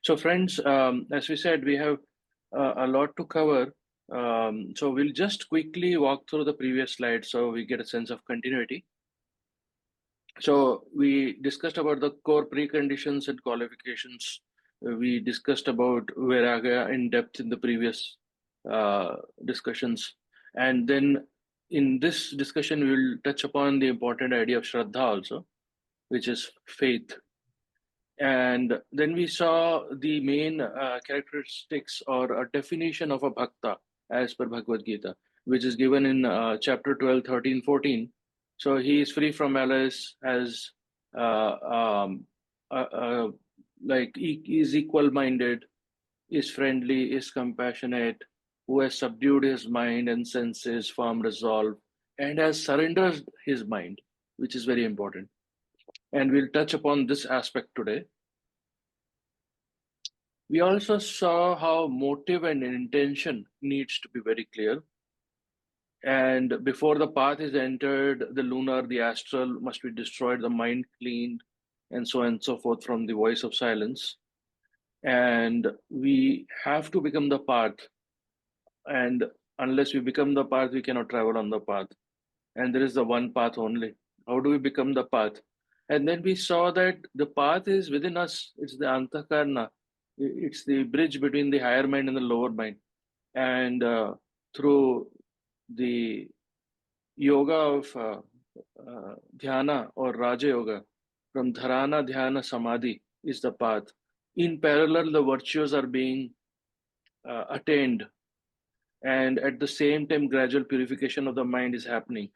So friends, as we said, we have a lot to cover. So we'll just quickly walk through the previous slide so we get a sense of continuity. So we discussed about the core preconditions and qualifications. We discussed about Vairagya in depth in the previous discussions. And then in this discussion, we will touch upon the important idea of Shraddha also, which is faith. And then we saw the main characteristics or a definition of a bhakta as per Bhagavad Gita, which is given in chapter 12, 13, 14. So he is free from malice, has uh, um, like he is equal-minded, is friendly, is compassionate, who has subdued his mind and senses, firm resolve, and has surrendered his mind, which is very important. And we'll touch upon this aspect today. We also saw how motive and intention needs to be very clear. And before the path is entered, the lunar, the astral must be destroyed, the mind cleaned, and so on and so forth from the voice of silence. And we have to become the path. And unless we become the path, we cannot travel on the path. And there is the one path only. How do we become the path? And then we saw that the path is within us. It's the antakarna. It's the bridge between the higher mind and the lower mind. And through the yoga of dhyana or Raja Yoga, from dharana, dhyana, samadhi is the path. In parallel, the virtues are being attained. And at the same time, gradual purification of the mind is happening.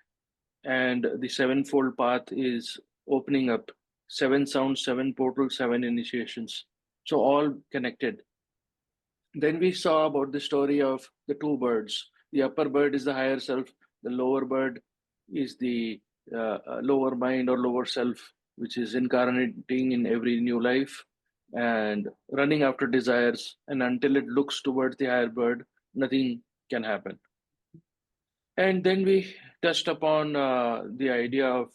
And the sevenfold path is opening up. 7 sounds, 7 portals, 7 initiations. So all connected. Then we saw about the story of the two birds. The upper bird is the higher self. The lower bird is the lower mind or lower self, which is incarnating in every new life and running after desires. And until it looks towards the higher bird, nothing can happen. And then we touched upon the idea of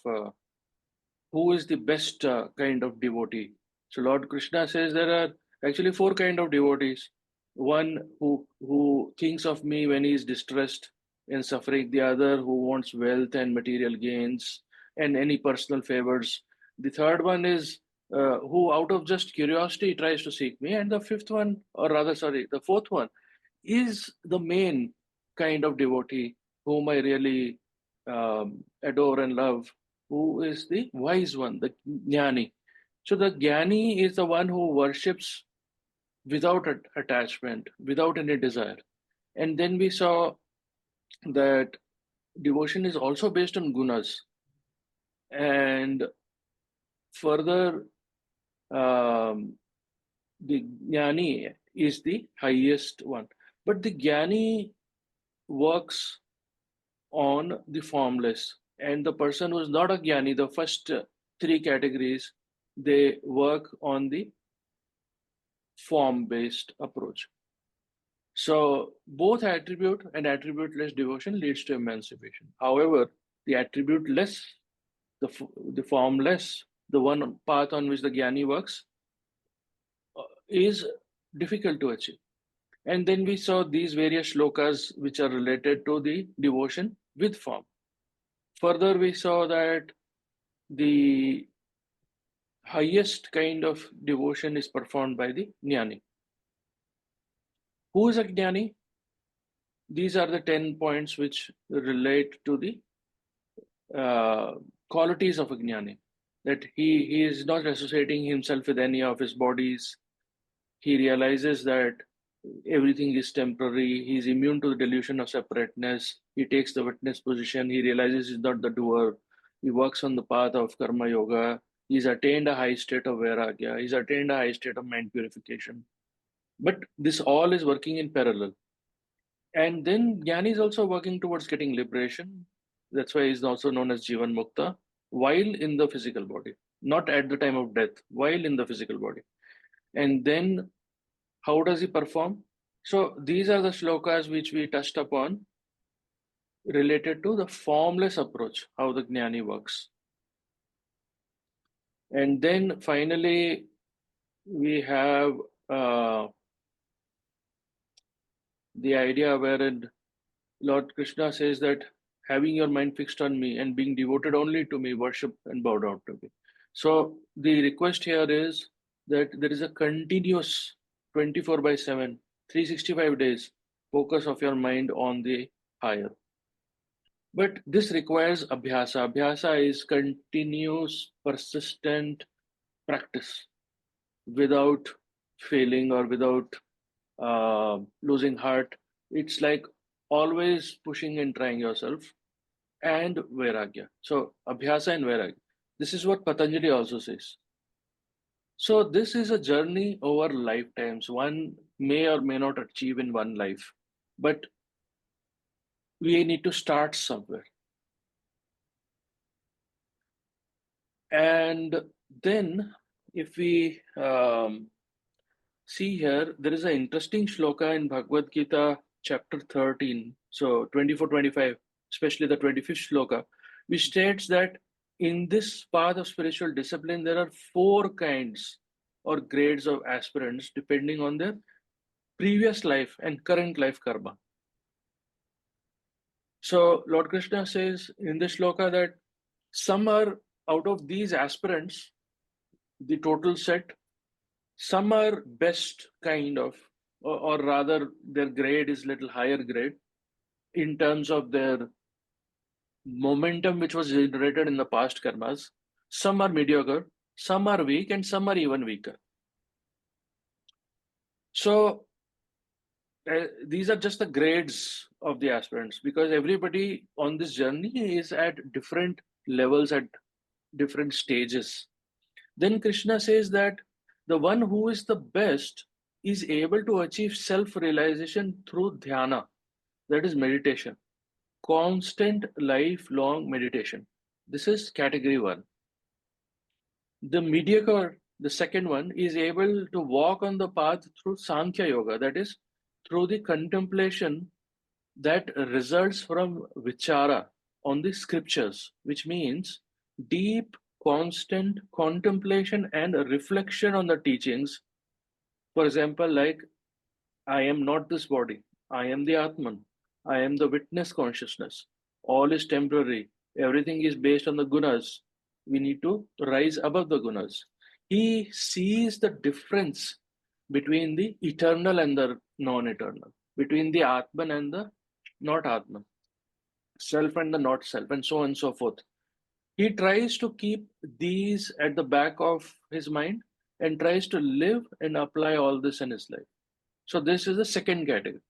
who is the best kind of devotee. So Lord Krishna says there are actually 4 kind of devotees. One who thinks of me when he is distressed and suffering. The other who wants wealth and material gains and any personal favors. The third one is who out of just curiosity tries to seek me. And the fifth one, or rather, sorry, the fourth one is the main kind of devotee whom I really adore and love, who is the wise one, the jnani. So the jnani is the one who worships without attachment, without any desire. And then we saw that devotion is also based on gunas. And further, the jnani is the highest one. But the jnani works on the formless. And the person who is not a jnani, the first 3 categories, they work on the form-based approach. So both attribute and attribute-less devotion leads to emancipation. However, the attribute-less, the formless, the one path on which the jnani works, is difficult to achieve. And then we saw these various shlokas which are related to the devotion with form. Further, we saw that the highest kind of devotion is performed by the jnani. Who is a jnani? These are the 10 points which relate to the qualities of a jnani. That he is not associating himself with any of his bodies. He realizes that everything is temporary. He is immune to the delusion of separateness. He takes the witness position. He realizes he's not the doer. He works on the path of karma yoga. He's attained a high state of vairagya. He's attained a high state of mind purification. But this all is working in parallel. And then Jnani is also working towards getting liberation. That's why he's also known as Jivan Mukta, while in the physical body, not at the time of death, while in the physical body. And then how does he perform? So these are the shlokas which we touched upon related to the formless approach, how the Jnani works. And then finally, we have the idea wherein Lord Krishna says that having your mind fixed on me and being devoted only to me, worship and bow down to me. So the request here is that there is a continuous 24/7, 365 days focus of your mind on the higher. But this requires abhyasa. Abhyasa is continuous, persistent practice without failing or without losing heart. It's like always pushing and trying yourself, and vairagya. So abhyasa and vairagya. This is what Patanjali also says. So this is a journey over lifetimes. One may or may not achieve in one life, but we need to start somewhere. And then if we see here, there is an interesting shloka in Bhagavad Gita, chapter 13, so 24, 25, especially the 25th shloka, which states that in this path of spiritual discipline, there are 4 kinds or grades of aspirants depending on their previous life and current life karma. So Lord Krishna says in this shloka that some are out of these aspirants, the total set, some are best kind of, or rather their grade is little higher grade in terms of their momentum which was generated in the past karmas. Some are mediocre, some are weak, and some are even weaker. So these are just the grades of the aspirants, because everybody on this journey is at different levels, at different stages. Then Krishna says that the one who is the best is able to achieve self-realization through dhyana, that is meditation, constant lifelong meditation. This is category 1. The mediocre, the second one, is able to walk on the path through Sankhya Yoga, that is, through the contemplation that results from vichara on the scriptures, which means deep, constant contemplation and reflection on the teachings. For example, like, I am not this body, I am the Atman, I am the witness consciousness, all is temporary, everything is based on the gunas. We need to rise above the gunas. He sees the difference between the eternal and the non-eternal, between the Atman and the not Atman, self and the not self, and so on and so forth. He tries to keep these at the back of his mind and tries to live and apply all this in his life. So this is the second category.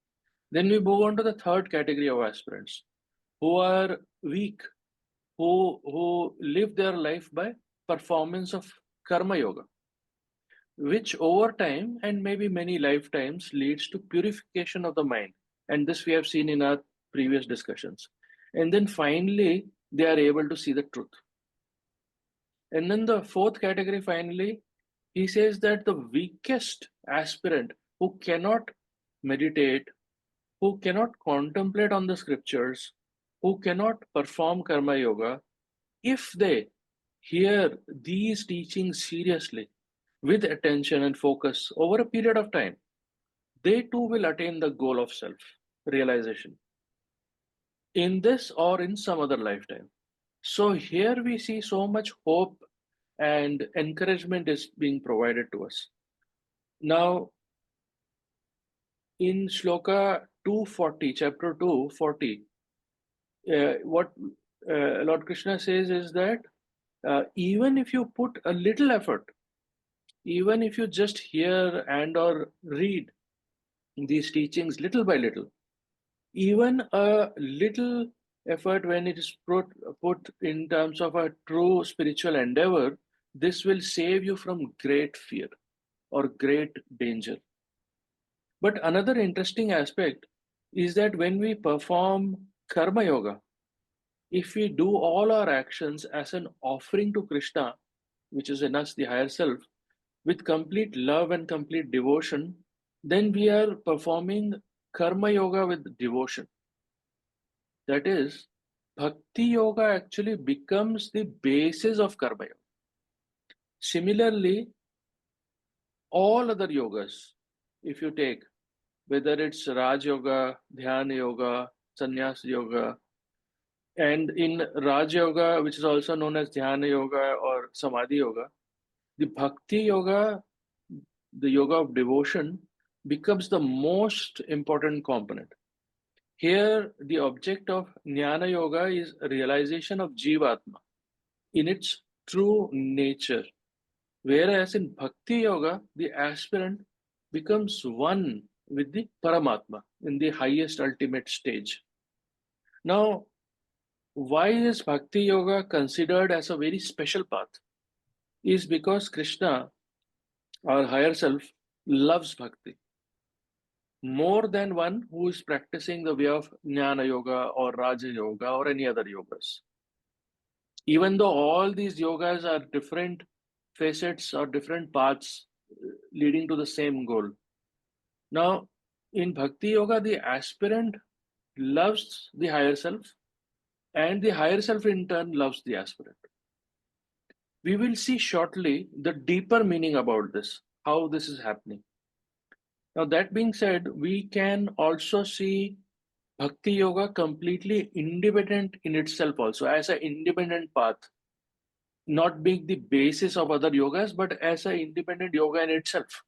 Then we move on to the third category of aspirants who are weak, who live their life by performance of karma yoga, which over time and maybe many lifetimes leads to purification of the mind. And this we have seen in our previous discussions. And then finally, they are able to see the truth. And then the fourth category, finally, he says that the weakest aspirant who cannot meditate, who cannot contemplate on the scriptures, who cannot perform karma yoga, if they hear these teachings seriously, with attention and focus over a period of time, they too will attain the goal of self realization in this or in some other lifetime. So here we see so much hope and encouragement is being provided to us. Now, in Shloka 240, chapter 240, what Lord Krishna says is that even if you put a little effort, even if you just hear and or read these teachings little by little, even a little effort when it is put in terms of a true spiritual endeavor, this will save you from great fear or great danger. But another interesting aspect is that when we perform karma yoga, if we do all our actions as an offering to Krishna, which is in us the higher self, with complete love and complete devotion, then we are performing karma yoga with devotion. That is, bhakti yoga actually becomes the basis of karma yoga. Similarly, all other yogas, if you take, whether it's Raj Yoga, Dhyana Yoga, Sannyas Yoga, and in Raj Yoga, which is also known as Dhyana Yoga or Samadhi Yoga, the Bhakti Yoga, the yoga of devotion, becomes the most important component. Here, the object of Jnana Yoga is realization of Jivatma in its true nature. Whereas in Bhakti Yoga, the aspirant becomes one with the Paramatma in the highest ultimate stage. Now, why is Bhakti Yoga considered as a very special path? Is because Krishna, our higher self, loves Bhakti more than one who is practicing the way of Jnana Yoga or Raja Yoga or any other yogas. Even though all these yogas are different facets or different paths leading to the same goal. Now, in Bhakti Yoga, the aspirant loves the higher self, and the higher self in turn loves the aspirant. We will see shortly the deeper meaning about this, how this is happening. Now, that being said, we can also see Bhakti Yoga completely independent in itself, also as an independent path, not being the basis of other yogas, but as an independent yoga in itself.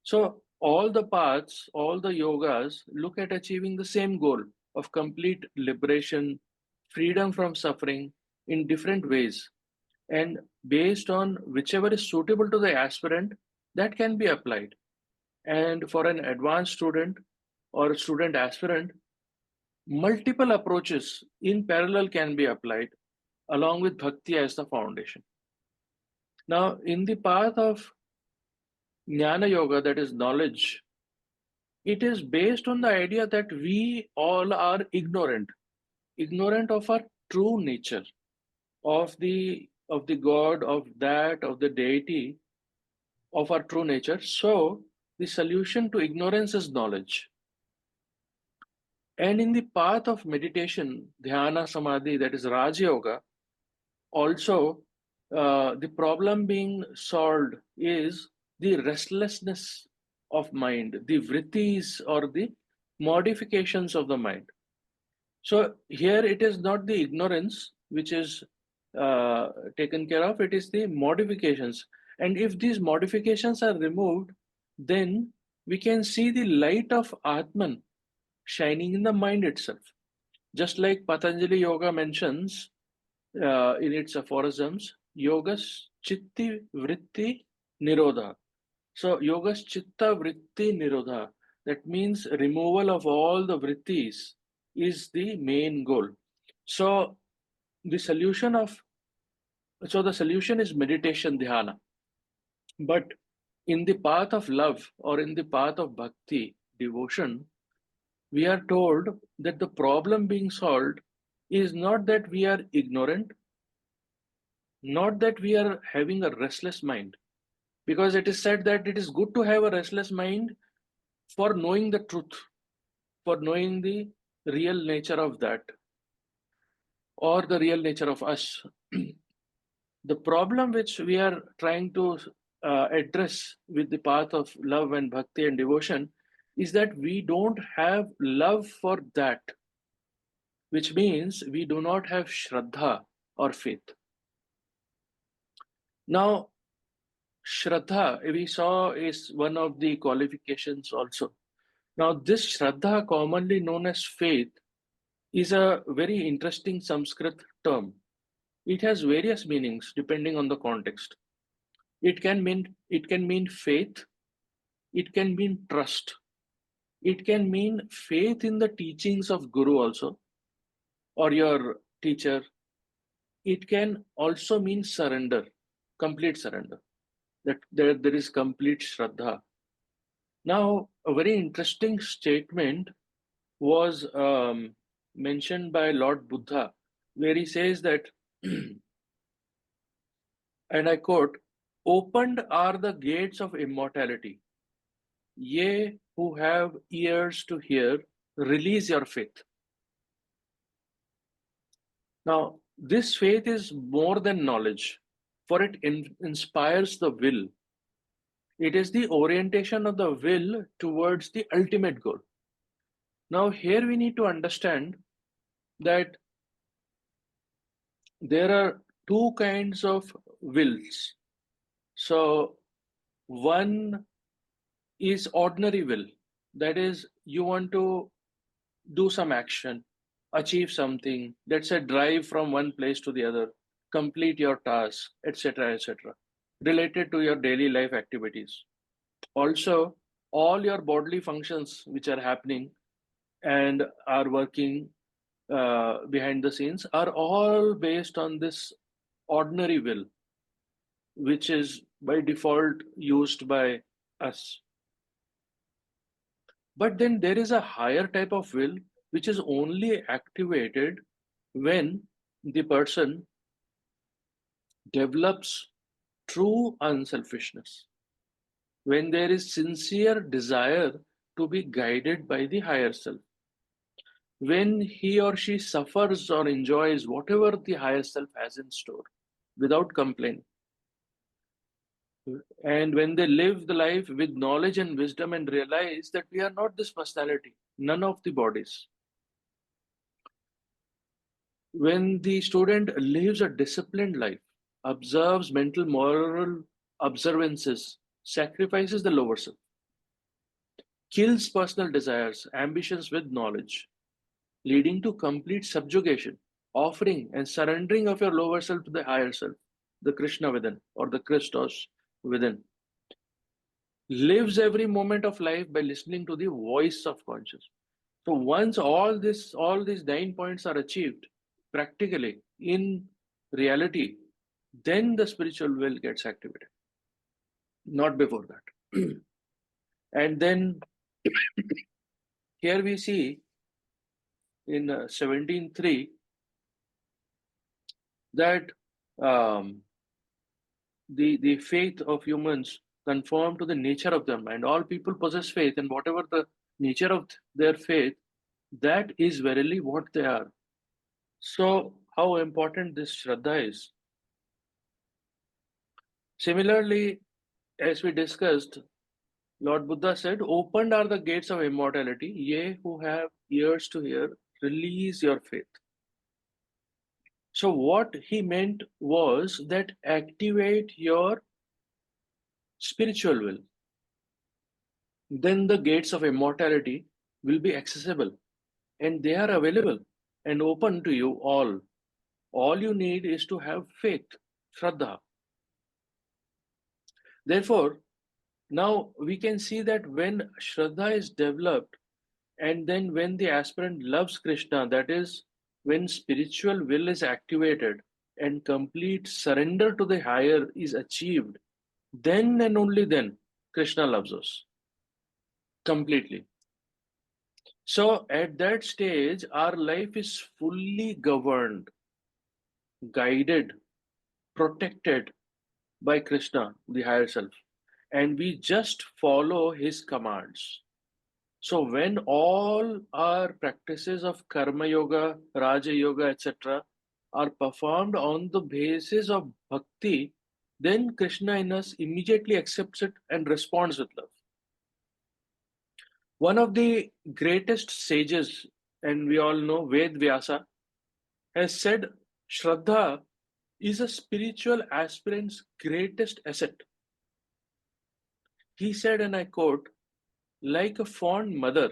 So, all the paths, all the yogas look at achieving the same goal of complete liberation, freedom from suffering in different ways. And based on whichever is suitable to the aspirant, that can be applied. And for an advanced student or a student aspirant, multiple approaches in parallel can be applied along with bhakti as the foundation. Now, in the path of Jnana Yoga, that is knowledge, it is based on the idea that we all are ignorant of our true nature, of the God, of the deity, of our true nature. So, the solution to ignorance is knowledge. And in the path of meditation, dhyana, samadhi, that is Raja Yoga, also the problem being solved is the restlessness of mind, the vrittis or the modifications of the mind. So here it is not the ignorance which is taken care of, it is the modifications. And if these modifications are removed, then we can see the light of Atman shining in the mind itself. Just like Patanjali Yoga mentions in its aphorisms, Yogas Chitti Vritti Nirodha. So, Yogas Chitta Vritti Nirodha, that means removal of all the vrittis is the main goal. So, the solution of the solution is meditation dhyana. But in the path of love or in the path of bhakti, devotion, we are told that the problem being solved is not that we are ignorant, not that we are having a restless mind, because it is said that it is good to have a restless mind for knowing the truth, for knowing the real nature of that or the real nature of us. The problem which we are trying to address with the path of love and bhakti and devotion is that we don't have love for that, which means we do not have shraddha or faith. Now, shraddha, we saw, is one of the qualifications also. Now, this shraddha, commonly known as faith, is a very interesting Sanskrit term. It has various meanings depending on the context. It can mean faith, it can mean trust, it can mean faith in the teachings of Guru also, or your teacher. It can also mean surrender, complete surrender, that there is complete shraddha. Now, a very interesting statement was mentioned by Lord Buddha, where he says that, and I quote, "Opened are the gates of immortality. Ye who have ears to hear, release your faith." Now, this faith is more than knowledge, for it inspires the will. It is the orientation of the will towards the ultimate goal. Now, here we need to understand that there are two kinds of wills. So, one is ordinary will, that is, you want to do some action, achieve something, let's say drive from one place to the other, complete your task, etc., related to your daily life activities. Also, all your bodily functions which are happening and are working behind the scenes are all based on this ordinary will, which is by default used by us. But then there is a higher type of will which is only activated when the person develops true unselfishness, when there is sincere desire to be guided by the higher self, when he or she suffers or enjoys whatever the higher self has in store without complaint, and when they live the life with knowledge and wisdom and realize that we are not this personality, none of the bodies. When the student lives a disciplined life, observes mental moral observances, sacrifices the lower self, kills personal desires, ambitions with knowledge, leading to complete subjugation, offering and surrendering of your lower self to the higher self, the Krishna within or the Christos within, lives every moment of life by listening to the voice of consciousness. So once all these 9 points are achieved practically in reality, then the spiritual will gets activated, not before that. And then here we see in 17.3 that um, the faith of humans conform to the nature of them, and all people possess faith, and whatever the nature of their faith, that is verily what they are. So how important this Shraddha is. Similarly, as we discussed, Lord Buddha said, opened are the gates of immortality, ye who have ears to hear, release your faith. So what he meant was that activate your spiritual will. Then the gates of immortality will be accessible, and they are available and open to you all. All you need is to have faith, Shraddha. Therefore, now we can see that when Shraddha is developed, and then when the aspirant loves Krishna, that is, when spiritual will is activated and complete surrender to the higher is achieved, then and only then Krishna loves us completely. So at that stage, our life is fully governed, guided, protected by Krishna, the higher self, and we just follow his commands. So when all our practices of karma yoga, raja yoga, etc., are performed on the basis of bhakti, then Krishna in us immediately accepts it and responds with love. One of the greatest sages, and we all know Ved Vyasa, has said Shraddha is a spiritual aspirant's greatest asset. He said, and I quote, like a fond mother,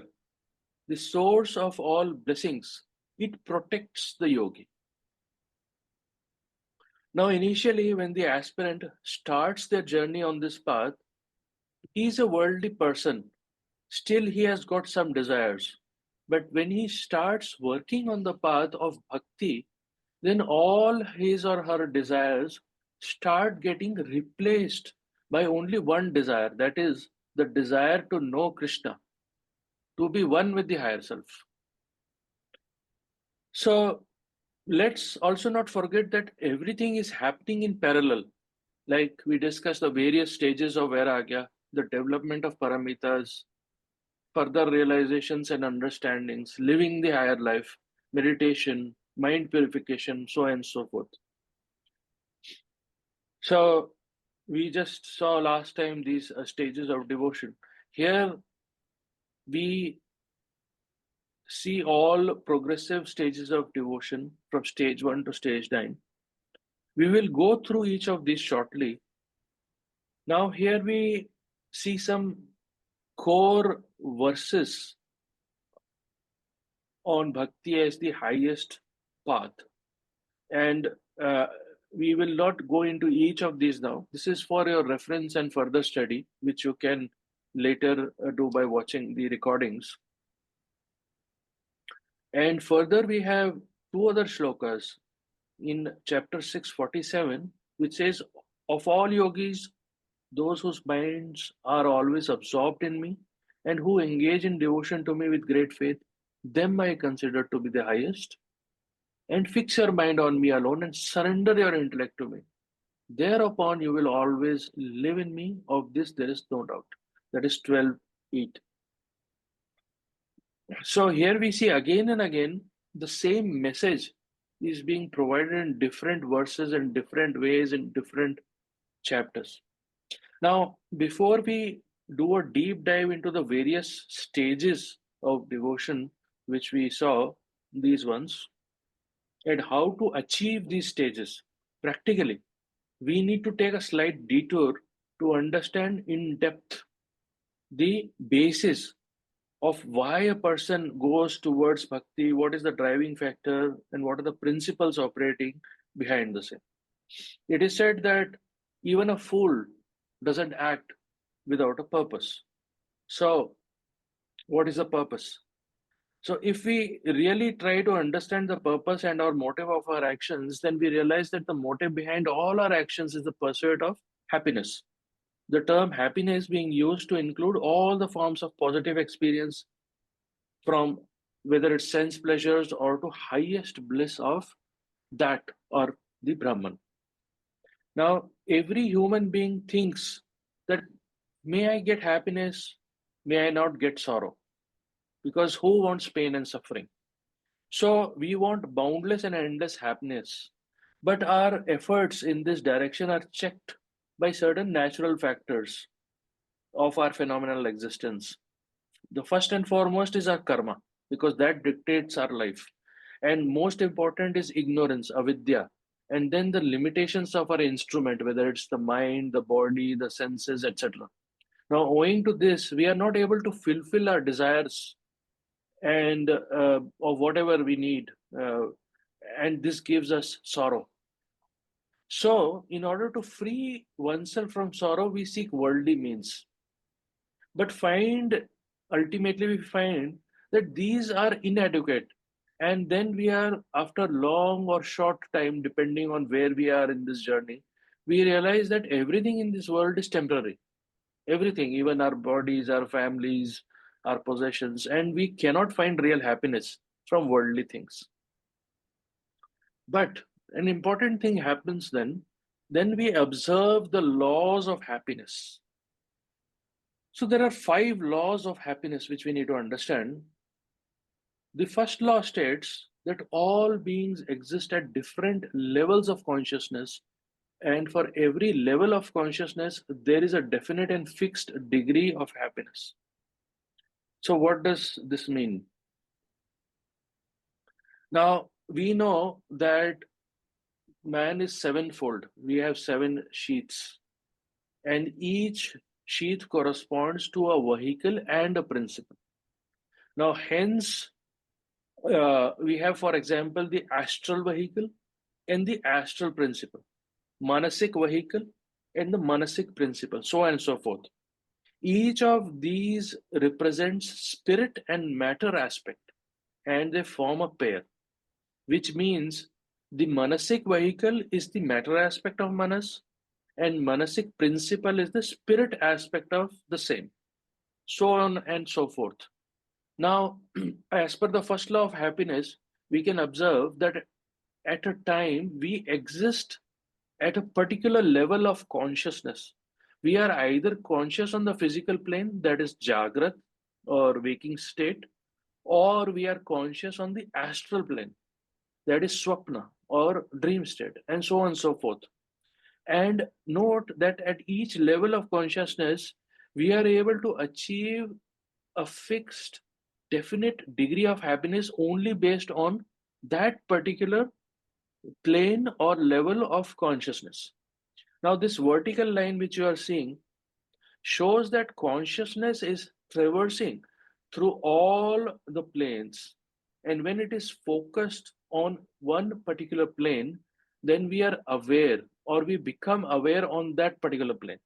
the source of all blessings, it protects the yogi. Now, initially, when the aspirant starts their journey on this path, he is a worldly person. Still, he has got some desires. But when he starts working on the path of bhakti, then all his or her desires start getting replaced by only one desire, that is, the desire to know Krishna, to be one with the higher self. So, let's also not forget that everything is happening in parallel. Like we discussed the various stages of Vairagya, the development of paramitas, further realizations and understandings, living the higher life, meditation, mind purification, so on and so forth. So We just saw last time these stages of devotion. Here we see all progressive stages of devotion from stage 1 to stage 9. We will go through each of these shortly. Now, here we see some core verses on bhakti as the highest path. And we will not go into each of these now. This is for your reference and further study, which you can later do by watching the recordings. And further, we have two other shlokas in chapter 647, which says, of all yogis, those whose minds are always absorbed in me and who engage in devotion to me with great faith, them I consider to be the highest. And fix your mind on me alone and surrender your intellect to me. Thereupon you will always live in me. Of this there is no doubt. That is 12:8. So here we see again and again the same message is being provided in different verses and different ways in different chapters. Now, before we do a deep dive into the various stages of devotion, which we saw, these ones, and how to achieve these stages practically, we need to take a slight detour to understand in depth the basis of why a person goes towards bhakti, what is the driving factor, and what are the principles operating behind the same. It is said that even a fool doesn't act without a purpose. So, what is the purpose? So, if we really try to understand the purpose and our motive of our actions, then we realize that the motive behind all our actions is the pursuit of happiness. The term happiness being used to include all the forms of positive experience, from whether it's sense pleasures or to highest bliss of that or the Brahman. Now, every human being thinks that may I get happiness, may I not get sorrow, because who wants pain and suffering? So we want boundless and endless happiness, but our efforts in this direction are checked by certain natural factors of our phenomenal existence. The first and foremost is our karma, because that dictates our life. And most important is ignorance, avidya. And then the limitations of our instrument, whether it's the mind, the body, the senses, etc. Now, owing to this, we are not able to fulfill our desires and of whatever we need. And this gives us sorrow. So, in order to free oneself from sorrow, we seek worldly means. But ultimately, we find that these are inadequate. And then we are, after long or short time, depending on where we are in this journey, we realize that everything in this world is temporary. Everything, even our bodies, our families, our possessions, and we cannot find real happiness from worldly things. But an important thing happens then we observe the laws of happiness. So there are 5 laws of happiness which we need to understand. The first law states that all beings exist at different levels of consciousness, and for every level of consciousness, there is a definite and fixed degree of happiness. So, what does this mean? Now, we know that man is sevenfold. We have 7 sheaths, and each sheath corresponds to a vehicle and a principle. Now, hence, we have, for example, the astral vehicle and the astral principle, manasic vehicle and the manasic principle, so on and so forth. Each of these represents spirit and matter aspect, and they form a pair, which means the manasic vehicle is the matter aspect of manas, and manasic principle is the spirit aspect of the same, so on and so forth. Now, as per the first law of happiness, we can observe that at a time we exist at a particular level of consciousness. We are either conscious on the physical plane, that is Jagrat or waking state, or we are conscious on the astral plane, that is Swapna or dream state, and so on and so forth. And note that at each level of consciousness, we are able to achieve a fixed, definite degree of happiness only based on that particular plane or level of consciousness. Now, this vertical line which you are seeing shows that consciousness is traversing through all the planes. And when it is focused on one particular plane, then we are aware or we become aware on that particular plane.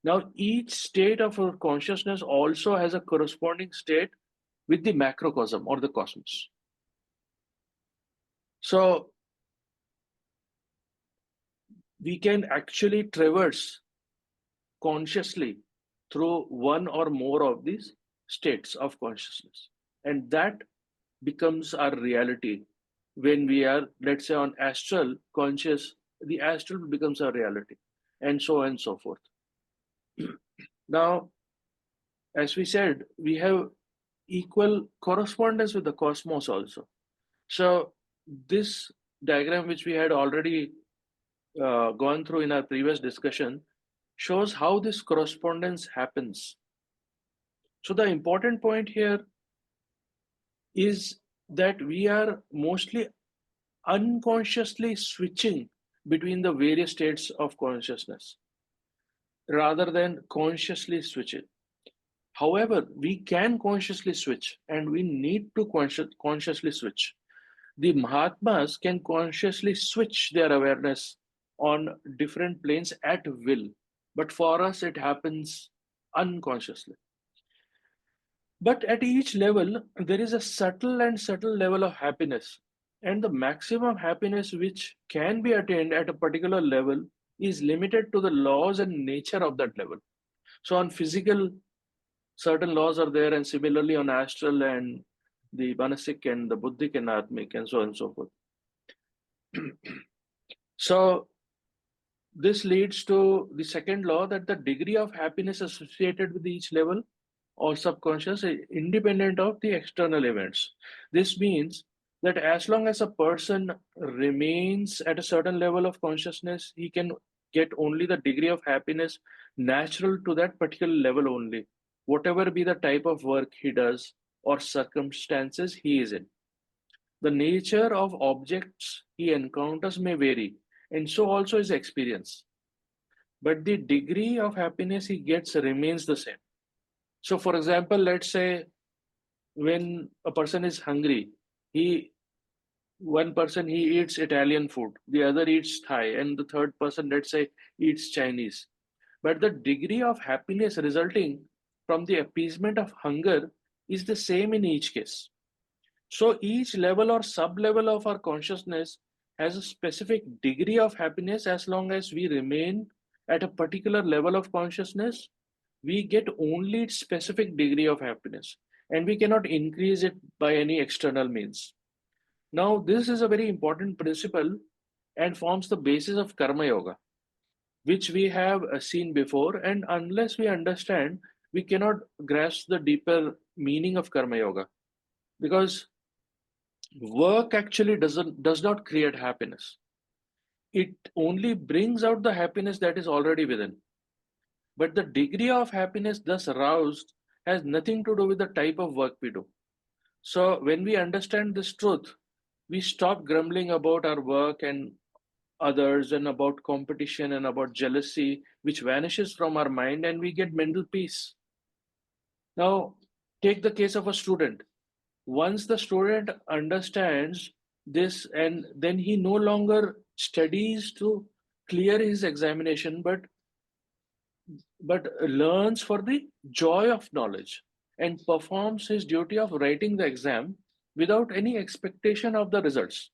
Now, each state of our consciousness also has a corresponding state with the macrocosm or the cosmos. So, we can actually traverse consciously through one or more of these states of consciousness. And that becomes our reality when we are, let's say, on astral conscious, the astral becomes our reality, and so on and so forth. Now, as we said, we have equal correspondence with the cosmos also. So, this diagram, which we had already gone through in our previous discussion, shows how this correspondence happens. So, the important point here is that we are mostly unconsciously switching between the various states of consciousness rather than consciously switching. However, we can consciously switch and we need to consciously switch. The Mahatmas can consciously switch their awareness on different planes at will, but for us it happens unconsciously. But at each level, there is a subtle level of happiness. And the maximum happiness which can be attained at a particular level is limited to the laws and nature of that level. So on physical, certain laws are there, and similarly on astral and the manasic and the buddhic and atmic and so on and so forth. So this leads to the second law, that the degree of happiness associated with each level or subconscious is independent of the external events. This means that as long as a person remains at a certain level of consciousness, he can get only the degree of happiness natural to that particular level only, whatever be the type of work he does or circumstances he is in. The nature of objects he encounters may vary, and so also his experience. But the degree of happiness he gets remains the same. So, for example, let's say when a person is hungry, he one person he eats Italian food, the other eats Thai, and the third person, let's say, eats Chinese. But the degree of happiness resulting from the appeasement of hunger is the same in each case. So each level or sub-level of our consciousness has a specific degree of happiness. As long as we remain at a particular level of consciousness, we get only its specific degree of happiness, and we cannot increase it by any external means. Now, this is a very important principle and forms the basis of karma yoga, which we have seen before. And unless we understand, we cannot grasp the deeper meaning of karma yoga, because work actually does not create happiness. It only brings out the happiness that is already within. But the degree of happiness thus aroused has nothing to do with the type of work we do. So when we understand this truth, we stop grumbling about our work and others and about competition and about jealousy, which vanishes from our mind, and we get mental peace. Now, take the case of a student. Once the student understands this, and then he no longer studies to clear his examination, but learns for the joy of knowledge and performs his duty of writing the exam without any expectation of the results.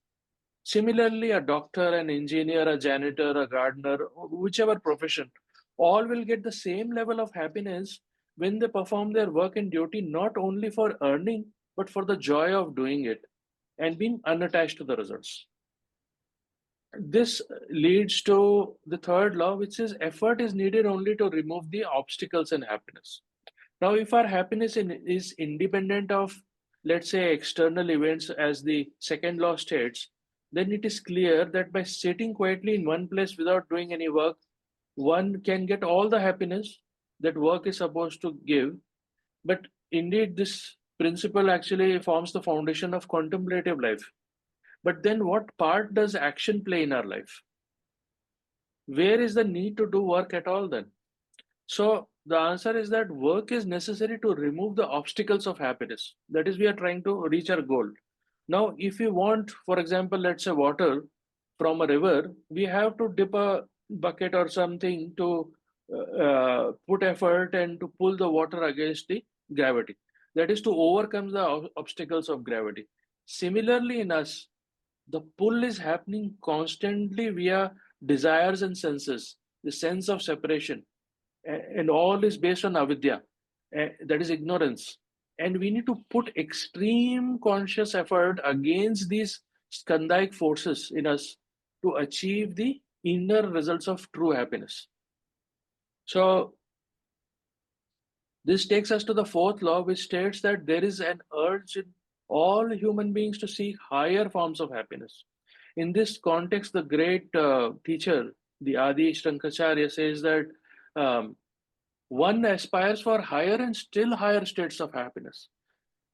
Similarly, a doctor, an engineer, a janitor, a gardener, whichever profession, all will get the same level of happiness when they perform their work and duty, not only for earning, but for the joy of doing it and being unattached to the results. This leads to the third law, which is effort is needed only to remove the obstacles in happiness. Now, if our happiness is independent of, let's say, external events, as the second law states, then it is clear that by sitting quietly in one place without doing any work, one can get all the happiness that work is supposed to give. But indeed, this principle actually forms the foundation of contemplative life. But then, what part does action play in our life? Where is the need to do work at all then? So, the answer is that work is necessary to remove the obstacles of happiness. That is, we are trying to reach our goal. Now, if we want, for example, let's say water from a river, we have to dip a bucket or something to put effort and to pull the water against the gravity. That is to overcome the obstacles of gravity. Similarly, in us, the pull is happening constantly via desires and senses, the sense of separation, and all is based on avidya, that is ignorance. And we need to put extreme conscious effort against these skandaic forces in us to achieve the inner results of true happiness. So this takes us to the fourth law, which states that there is an urge in all human beings to seek higher forms of happiness. In this context, the great teacher, the Adi Shankacharya, says that one aspires for higher and still higher states of happiness.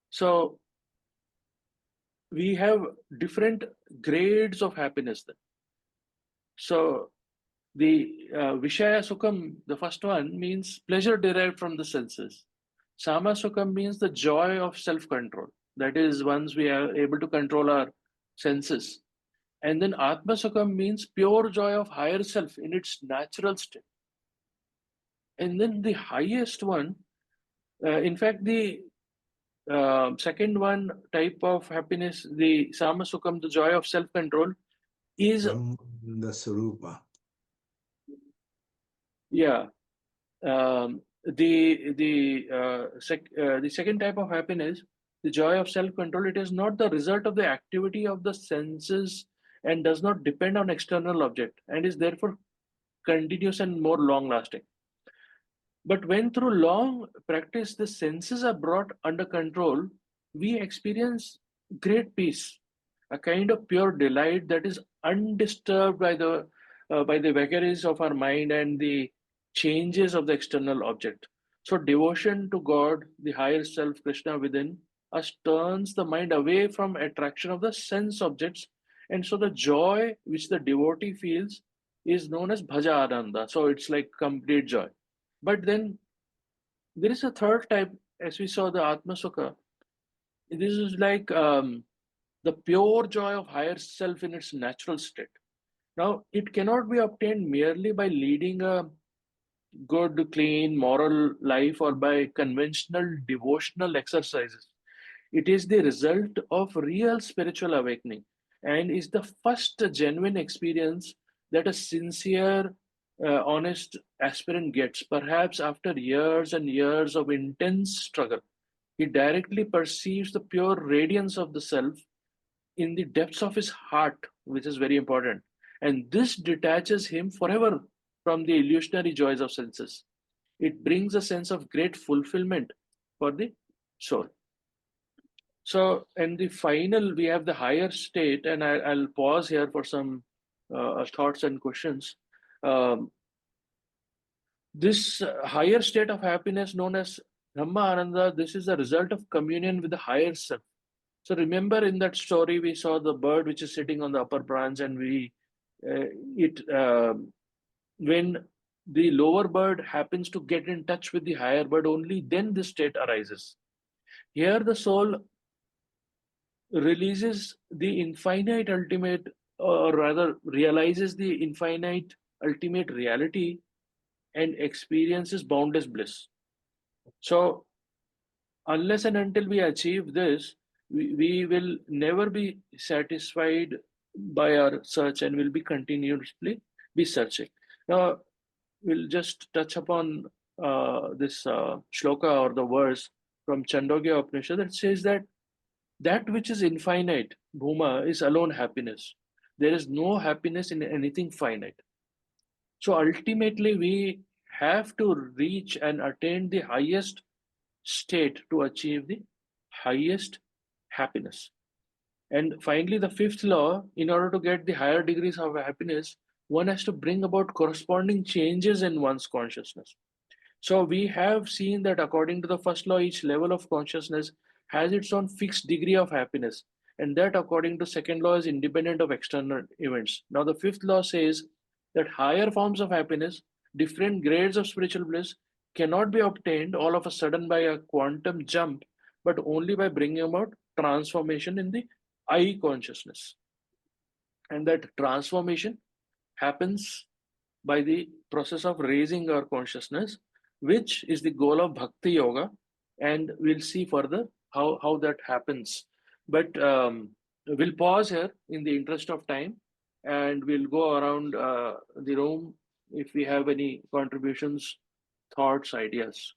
So we have different grades of happiness then. So the Vishaya Sukham, the first one, means pleasure derived from the senses. Sama Sukham means the joy of self-control. That is, once we are able to control our senses. And then Atma Sukham means pure joy of higher self in its natural state. And then the highest one, in fact, the second one type of happiness, the Sama Sukham, the joy of self-control, is the Sarupa. Yeah. The second type of happiness, the joy of self-control, it is not the result of the activity of the senses and does not depend on external object and is therefore continuous and more long-lasting. But when through long practice the senses are brought under control, we experience great peace, a kind of pure delight that is undisturbed by the vagaries of our mind and the changes of the external object. So devotion to God, the higher self, Krishna within us, turns the mind away from attraction of the sense objects, and so the joy which the devotee feels is known as bhaja ananda. So it's like complete joy. But then there is a third type, as we saw the Atma Sukha. This is like the pure joy of higher self in its natural state. Now, it cannot be obtained merely by leading a good, clean, moral life or by conventional devotional exercises. It is the result of real spiritual awakening and is the first genuine experience that a sincere, honest aspirant gets, perhaps after years and years of intense struggle. He directly perceives the pure radiance of the self in the depths of his heart, which is very important. And this detaches him forever from the illusionary joys of senses. It brings a sense of great fulfillment for the soul. So, in the final, we have the higher state, and I'll pause here for some thoughts and questions. Um, this higher state of happiness, known as Brahma Ananda, this is a result of communion with the higher self. So, remember in that story, we saw the bird which is sitting on the upper branch, and it when the lower bird happens to get in touch with the higher bird, only then this state arises. Here, the soul releases the infinite ultimate, or rather realizes the infinite ultimate reality and experiences boundless bliss. So unless and until we achieve this, we will never be satisfied by our search and will be continuously be searching. Now we'll just touch upon this shloka or the verse from Chandogya Upanishad that says that that which is infinite, Bhuma, is alone happiness. There is no happiness in anything finite. So ultimately, we have to reach and attain the highest state to achieve the highest happiness. And finally, the fifth law, in order to get the higher degrees of happiness, one has to bring about corresponding changes in one's consciousness. So we have seen that according to the first law, each level of consciousness has its own fixed degree of happiness. And that, according to second law, is independent of external events. Now, the fifth law says that higher forms of happiness, different grades of spiritual bliss, cannot be obtained all of a sudden by a quantum jump, but only by bringing about transformation in the I consciousness. And that transformation happens by the process of raising our consciousness, which is the goal of Bhakti Yoga. And we'll see further how that happens. But we'll pause here in the interest of time, and we'll go around the room if we have any contributions, thoughts, ideas.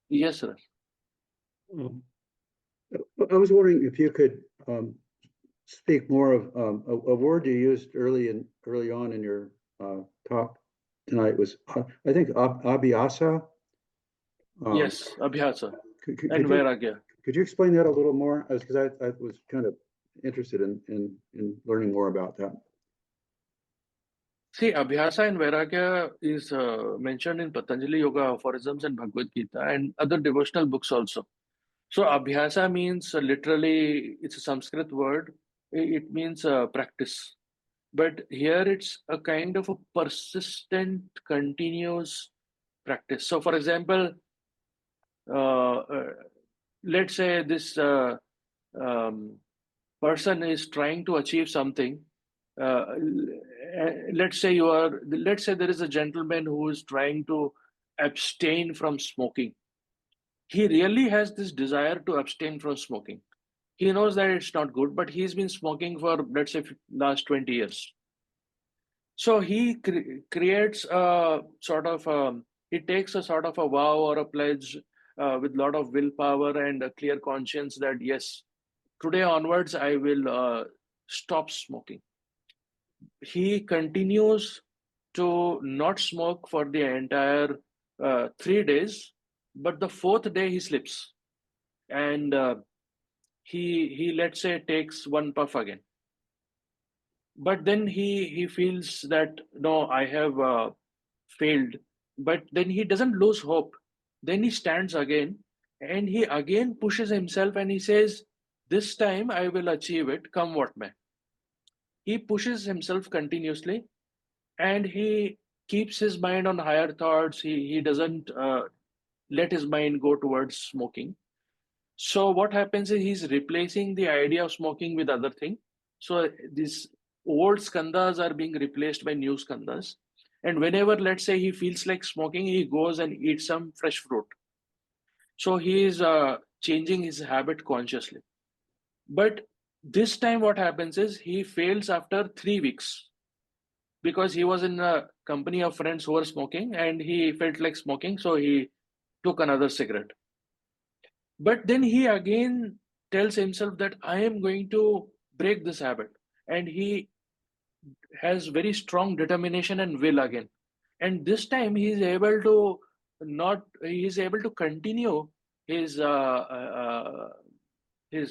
Yes, sir. I was wondering if you could speak more of a word you used early on in your talk tonight was I think abhyasa. Yes, Abhyasa and Could Vairagya. you explain that a little more? Because I was kind of interested in learning more about that. See, Abhyasa and Vairagya is mentioned in Patanjali Yoga Aphorisms and Bhagavad Gita and other devotional books also. So Abhyasa means literally, it's a Sanskrit word. It means practice. But here it's a kind of a persistent, continuous practice. So for example, let's say this person is trying to achieve something. Let's say there is a gentleman who is trying to abstain from smoking. He really has this desire to abstain from smoking. He knows that it's not good, but he's been smoking for, let's say, last 20 years. So he creates a sort of, he takes a sort of a vow or a pledge with a lot of willpower and a clear conscience that, yes, today onwards, I will stop smoking. He continues to not smoke for the entire 3 days, but the fourth day he slips. And he let's say takes one puff again, but then he feels that no, I have failed, but then he doesn't lose hope. Then he stands again and he again pushes himself and he says, this time I will achieve it, come what may. He pushes himself continuously and he keeps his mind on higher thoughts. He doesn't let his mind go towards smoking. So what happens is he's replacing the idea of smoking with other thing. So these old skandhas are being replaced by new skandhas. And whenever, let's say, he feels like smoking, he goes and eats some fresh fruit. So he is changing his habit consciously. But this time what happens is he fails after 3 weeks because he was in a company of friends who were smoking and he felt like smoking. So he took another cigarette. But then he again tells himself that I am going to break this habit. And he has very strong determination and will again. And this time he is able to continue his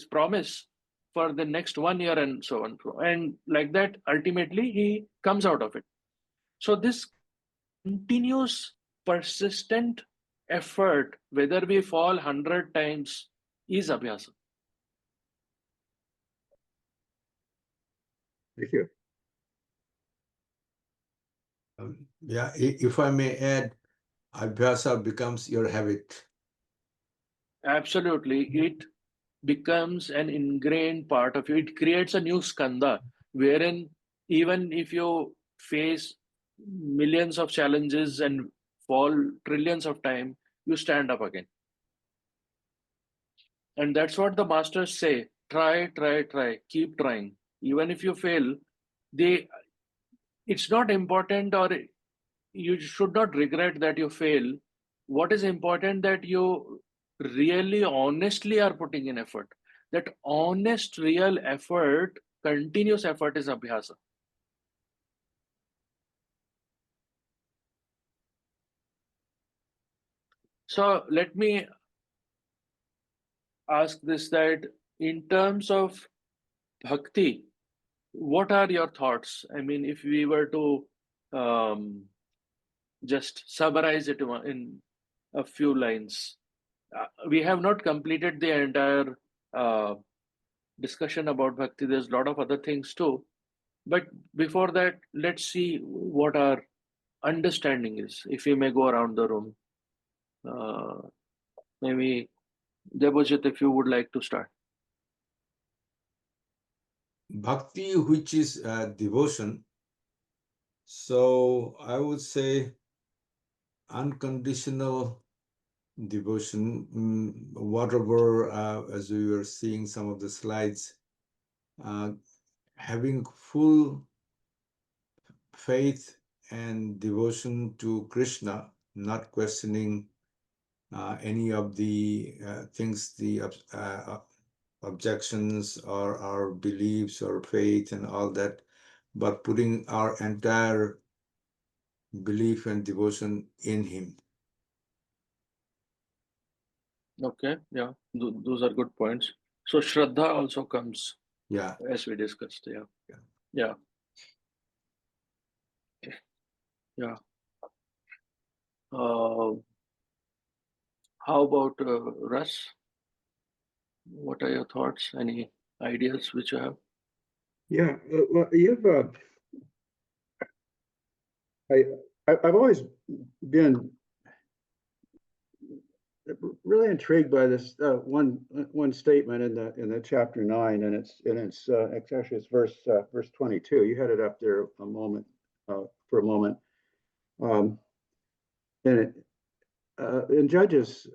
promise for the next 1 year and so on. And like that, ultimately he comes out of it. So this continuous, persistent effort, whether we fall 100 times, is abhyasa. Thank you. Yeah, if I may add, abhyasa becomes your habit. Absolutely. It becomes an ingrained part of you. It creates a new skandha, wherein even if you face millions of challenges and fall trillions of times, you stand up again. And that's what the masters say. Try, try, try. Keep trying. Even if you fail, it's not important, or you should not regret that you fail. What is important that you really honestly are putting in effort. That honest, real effort, continuous effort is abhyasa. So let me ask this, that in terms of bhakti, what are your thoughts? I mean, if we were to just summarize it in a few lines. We have not completed the entire discussion about bhakti. There's a lot of other things too. But before that, let's see what our understanding is. If we may go around the room. Maybe Debojit, if you would like to start. Bhakti, which is devotion. So I would say unconditional devotion, whatever, as we were seeing some of the slides, having full faith and devotion to Krishna, not questioning any of the things, the objections or our beliefs or faith and all that, but putting our entire belief and devotion in him. Okay, yeah, those are good points. So Shraddha also comes, Yeah. as we discussed. Yeah. Yeah. Yeah. Yeah. How about Russ? What are your thoughts? Any ideas which you have? Yeah, well, I've always been really intrigued by this one statement in the chapter 9, and it's actually it's verse 22. You had it up there a moment for a moment, and it in Judges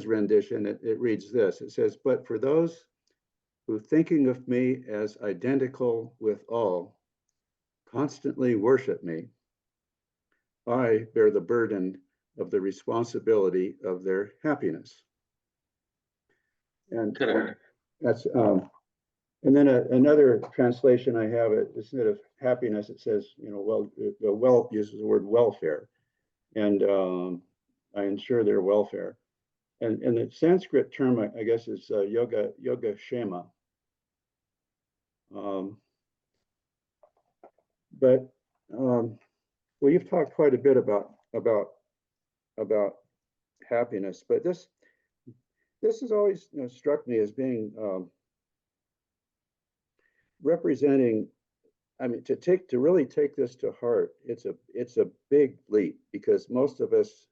rendition it reads this. It says, "But for those who, thinking of me as identical with all, constantly worship me, I bear the burden of the responsibility of their happiness." And that's and then another translation I have, it instead of happiness, it says, well uses the word welfare, and I ensure their welfare. And the Sanskrit term, I guess, is yoga shema. But well, you've talked quite a bit about happiness, but this has always struck me as being representing. I mean, to really take this to heart, it's a big leap, because most of us,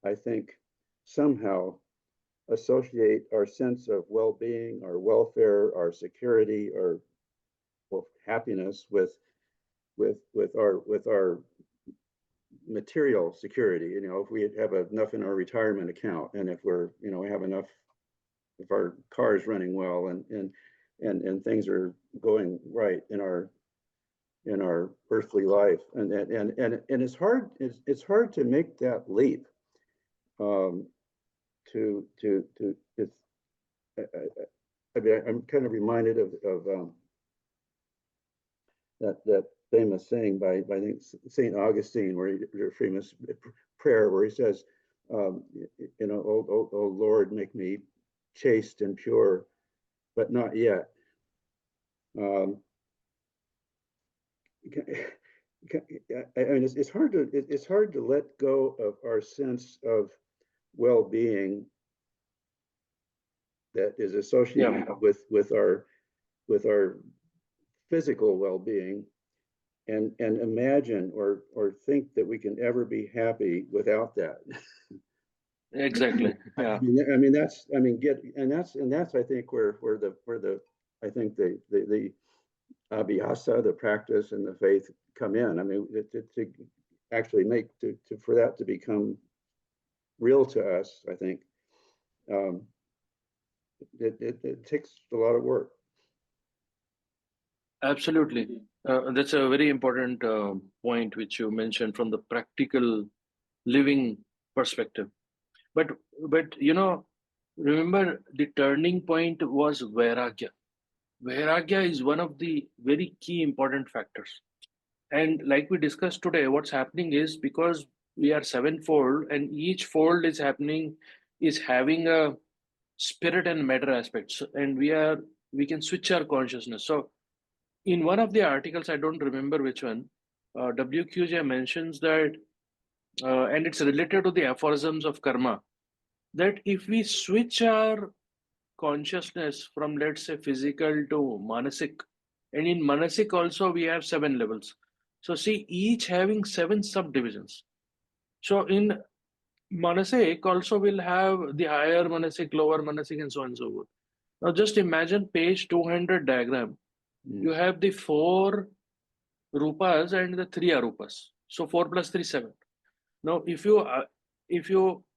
I think, somehow associate our sense of well-being, our welfare, our security, or happiness with our material security. If we have enough in our retirement account, and if we have enough, if our car is running well, and things are going right in our earthly life, and it's hard to make that leap. I mean, I'm kind of reminded of that famous saying by I think St. Augustine, where your famous prayer where he says, "Oh Lord, make me chaste and pure, but not yet." I mean, it's hard to let go of our sense of well-being that is associated with our physical well-being, and imagine or think that we can ever be happy without that. Exactly. Yeah. I mean that's I think where the I think the abhyasa, the practice, and the faith come in. I mean, to actually for that to become real to us, I think it takes a lot of work. Absolutely. That's a very important point which you mentioned from the practical living perspective. But remember, the turning point was Vairagya. Vairagya is one of the very key important factors. And like we discussed today, what's happening is, because we are sevenfold, and each fold is having a spirit and matter aspects, and we can switch our consciousness. So in one of the articles, I don't remember which one, WQJ mentions that, and it's related to the aphorisms of karma, that if we switch our consciousness from, let's say, physical to manasik, and in manasik also we have 7 levels. So see, each having 7 subdivisions. So in manasik also will have the higher manasik, lower manasik, and so on and so forth. Now just imagine page 200 diagram. You have the 4 rupas and the 3 arupas. So 4 plus 3, 7. Now if you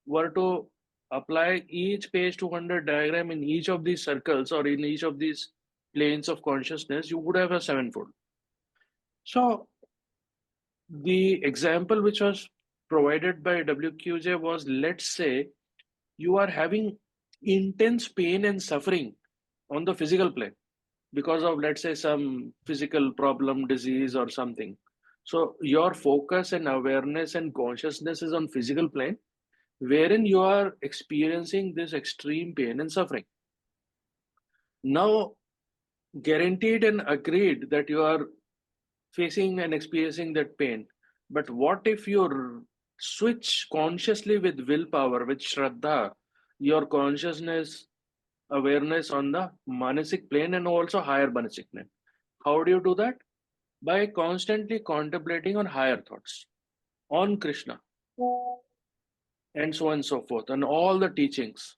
were to apply each page 200 diagram in each of these circles or in each of these planes of consciousness, you would have a 7-fold. So the example which was provided by WQJ was, let's say you are having intense pain and suffering on the physical plane because of, let's say, some physical problem, disease or something. So your focus and awareness and consciousness is on physical plane, wherein you are experiencing this extreme pain and suffering. Now, guaranteed and agreed that you are facing and experiencing that pain. But what if you switch consciously with willpower, with Shraddha, your consciousness, awareness on the Manasic plane and also higher Manasic plane? How do you do that? By constantly contemplating on higher thoughts, on Krishna, and so on and so forth, and all the teachings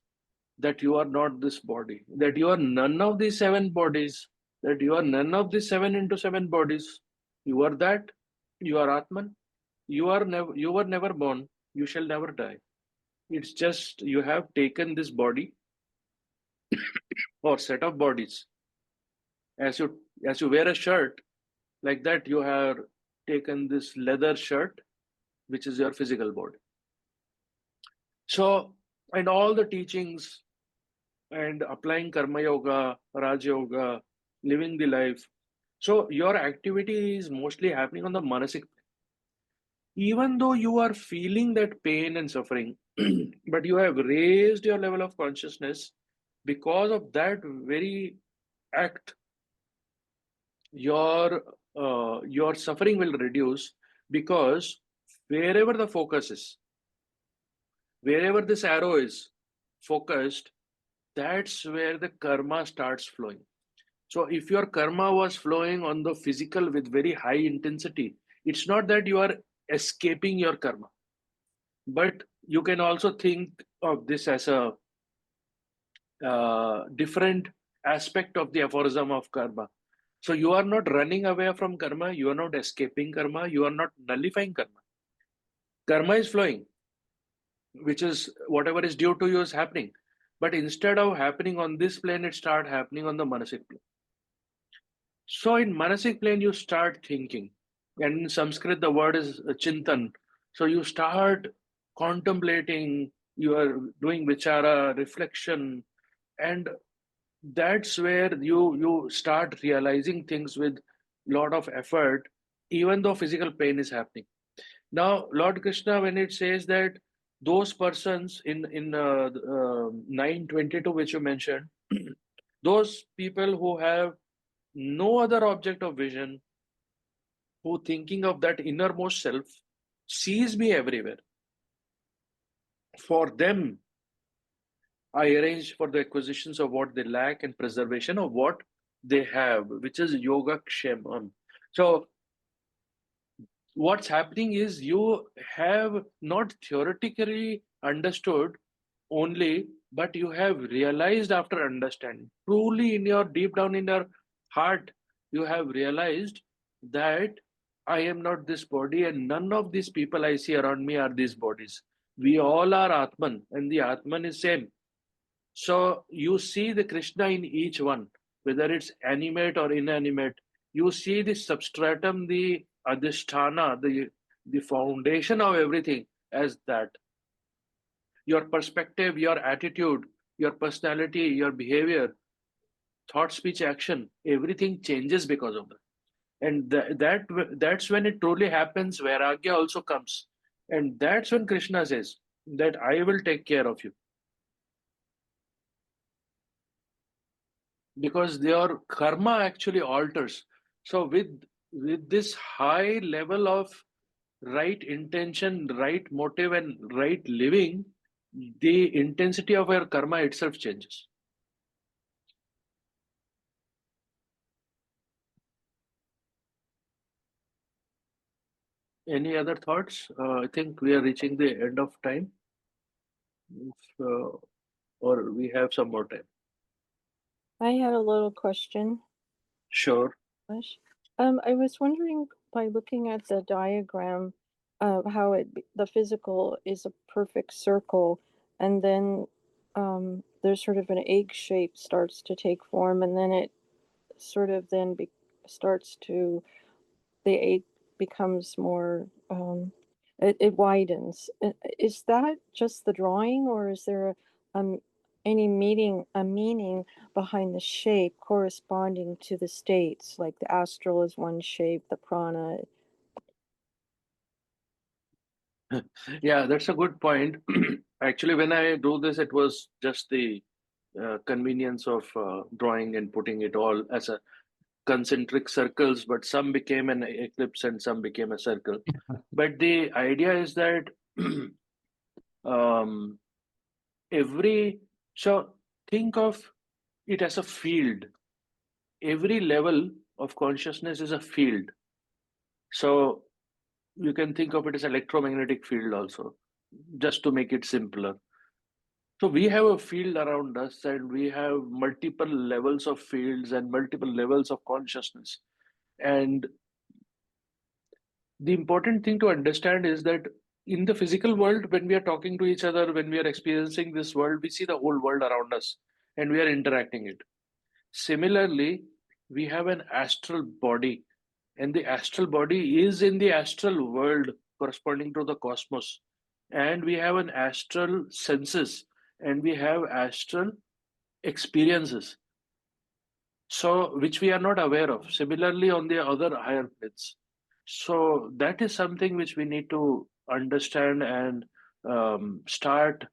that you are not this body, that you are none of these 7 bodies, that you are none of these 7 into 7 bodies. You are that, you are Atman, you were never born, you shall never die. It's just you have taken this body or set of bodies. As you wear a shirt, like that you have taken this leather shirt, which is your physical body. So, and all the teachings and applying karma yoga, Raj yoga, living the life. So your activity is mostly happening on the manasic plane. Even though you are feeling that pain and suffering, but you have raised your level of consciousness, because of that very act, your suffering will reduce, because wherever the focus is, wherever this arrow is focused, that's where the karma starts flowing. So if your karma was flowing on the physical with very high intensity, it's not that you are escaping your karma, but you can also think of this as a different aspect of the aphorism of karma. So you are not running away from karma, you are not escaping karma, you are not nullifying karma. Karma is flowing, which is whatever is due to you is happening. But instead of happening on this plane, it starts happening on the manasic plane. So in manasic plane, you start thinking. And in Sanskrit, the word is chintan. So you start contemplating, you are doing vichara, reflection, and that's where you start realizing things with lot of effort, even though physical pain is happening. Now, Lord Krishna, when it says that those persons in 9:22, which you mentioned, those people who have no other object of vision, who thinking of that innermost self, sees me everywhere. For them, I arrange for the acquisitions of what they lack and preservation of what they have, which is yoga kshemam. So what's happening is you have not theoretically understood only, but you have realized after understanding. Truly in your deep down in your heart, you have realized that I am not this body and none of these people I see around me are these bodies. We all are Atman and the Atman is same. So you see the Krishna in each one, whether it's animate or inanimate. You see the substratum, the adhisthana, the foundation of everything as that. Your perspective, your attitude, your personality, your behavior, thought, speech, action, everything changes because of that. And that's when it truly happens. Vairagya also comes. And that's when Krishna says that I will take care of you. because your karma actually alters. So with this high level of right intention, right motive, and right living, the intensity of your karma itself changes. Any other thoughts? I think we are reaching the end of time. If, or we have some more time. I had a little question. Sure. I was wondering, by looking at the diagram of how the physical is a perfect circle, and then there's sort of an egg shape starts to take form, and then it sort of then starts to, the egg becomes more, it widens. Is that just the drawing, or is there any meaning behind the shape corresponding to the states? Like the astral is one shape, the prana. Yeah, that's a good point. Actually, when I do this, it was just the convenience of drawing and putting it all as a concentric circles, but some became an ellipse and some became a circle. But the idea is that um, so think of it as a field. Every level of consciousness is a field. So you can think of it as electromagnetic field also, just to make it simpler. So we have a field around us, and we have multiple levels of fields and multiple levels of consciousness. And the important thing to understand is that in the physical world, when we are talking to each other, when we are experiencing this world, we see the whole world around us and we are interacting it. Similarly, we have an astral body, and the astral body is in the astral world corresponding to the cosmos. And we have an astral senses, and we have astral experiences, so which we are not aware of. Similarly, on the other higher planes. So that is something which we need to understand and start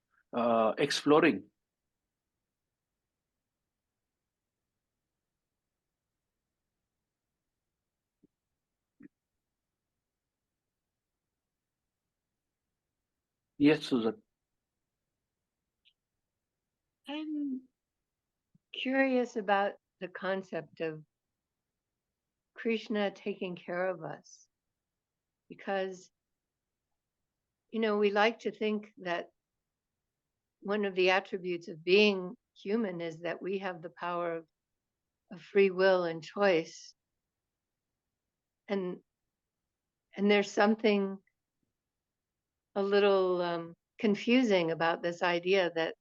exploring. Yes, Susan. I'm curious about the concept of Krishna taking care of us, because, we like to think that one of the attributes of being human is that we have the power of free will and choice. And there's something a little confusing about this idea that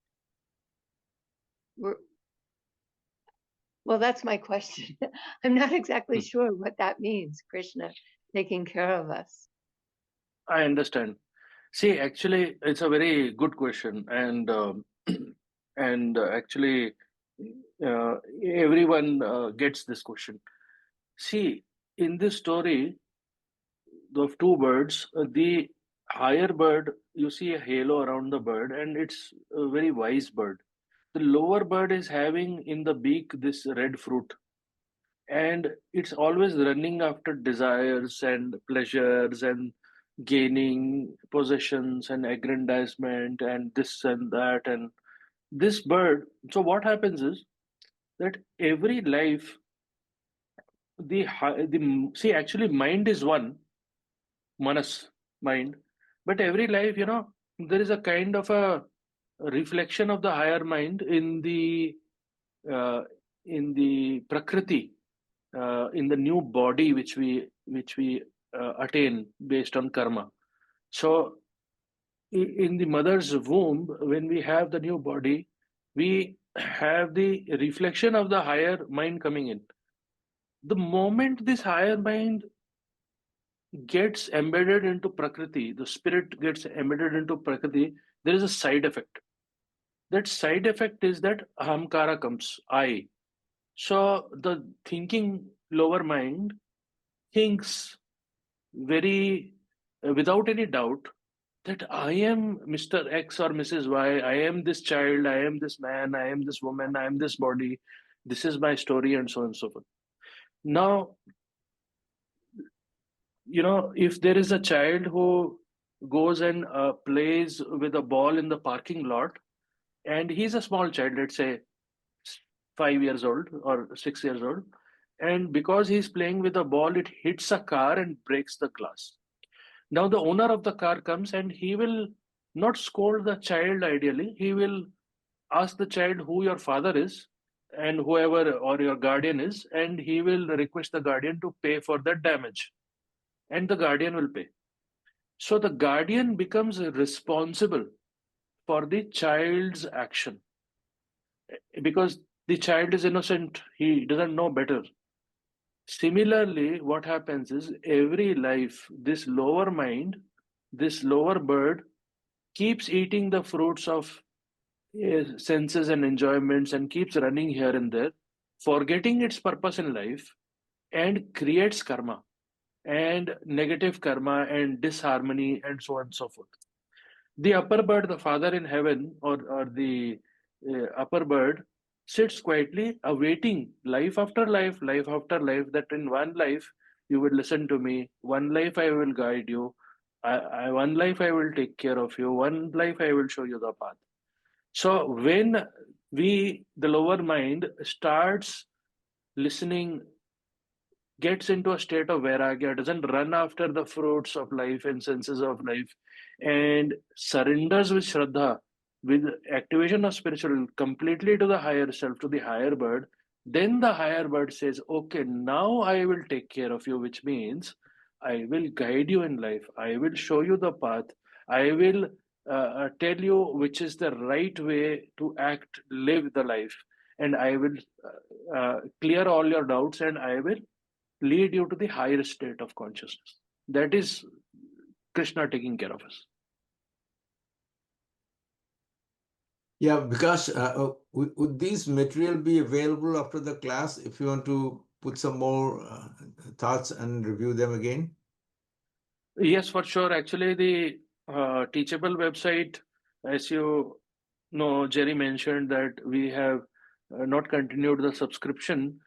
well, that's my question. I'm not exactly sure what that means, Krishna taking care of us. I understand. See, actually, it's a very good question, and actually, everyone gets this question. See, in this story of two birds, the higher bird, you see a halo around the bird, and it's a very wise bird. The lower bird is having in the beak this red fruit, and it's always running after desires and pleasures and gaining possessions and aggrandizement and this and that. And this bird, so what happens is that every life, see, actually mind is one, manas, mind, but every life, there is a kind of a reflection of the higher mind uh, in the prakriti, in the new body which we attain based on karma. So in the mother's womb, when we have the new body, we have the reflection of the higher mind coming in. The moment this higher mind gets embedded into prakriti, the spirit gets embedded into prakriti, there is a side effect. That side effect is that ahamkara comes, I. So the thinking lower mind thinks very without any doubt that I am Mr. X or Mrs. Y, I am this child, I am this man, I am this woman, I am this body. This is my story, and so on and so forth. Now, if there is a child who goes and plays with a ball in the parking lot, and he's a small child, let's say 5 years old or 6 years old, and because he's playing with a ball, it hits a car and breaks the glass. Now the owner of the car comes and he will not scold the child ideally. He will ask the child who your father is and whoever or your guardian is, and he will request the guardian to pay for the damage, and the guardian will pay. So the guardian becomes responsible for the child's action because the child is innocent, he doesn't know better. Similarly, what happens is every life, this lower mind, this lower bird keeps eating the fruits of senses and enjoyments and keeps running here and there, forgetting its purpose in life, and creates karma and negative karma and disharmony and so on and so forth. The upper bird, the father in heaven, or the upper bird, sits quietly awaiting life after life, that in one life you will listen to me, one life I will guide you, one life I will take care of you, one life I will show you the path. So when the lower mind starts listening, gets into a state of vairagya, doesn't run after the fruits of life and senses of life, and surrenders with shraddha, with activation of spiritual completely to the higher self, to the higher bird, then the higher bird says, okay, now I will take care of you, which means I will guide you in life. I will show you the path. I will tell you which is the right way to act, live the life. And I will clear all your doubts, and I will lead you to the higher state of consciousness. That is Krishna taking care of us. Yeah, because would these material be available after the class if you want to put some more thoughts and review them again? Yes, for sure. Actually, the Teachable website, as you know, Jerry mentioned that we have not continued the subscription.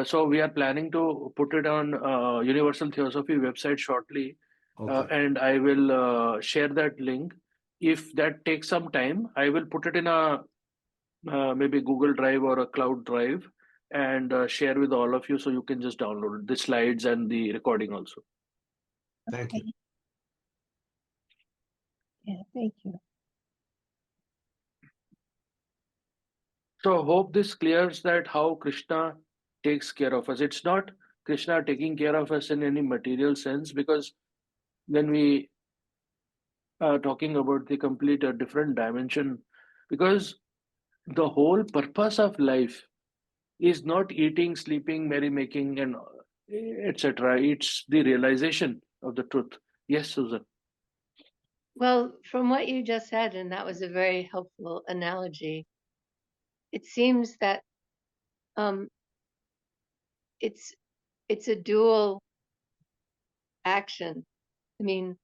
So we are planning to put it on Universal Theosophy website shortly. Okay. And I will share that link. If that takes some time, I will put it in a maybe Google Drive or a cloud drive and share with all of you, so you can just download the slides and the recording also. Thank you. Yeah, thank you. So hope this clears that how Krishna takes care of us. It's not Krishna taking care of us in any material sense, because when we are talking about the complete different dimension, because the whole purpose of life is not eating, sleeping, merrymaking, and etc. It's the realization of the truth. Yes, Susan. Well, from what you just said, and that was a very helpful analogy, it seems that um, it's a dual action. I mean,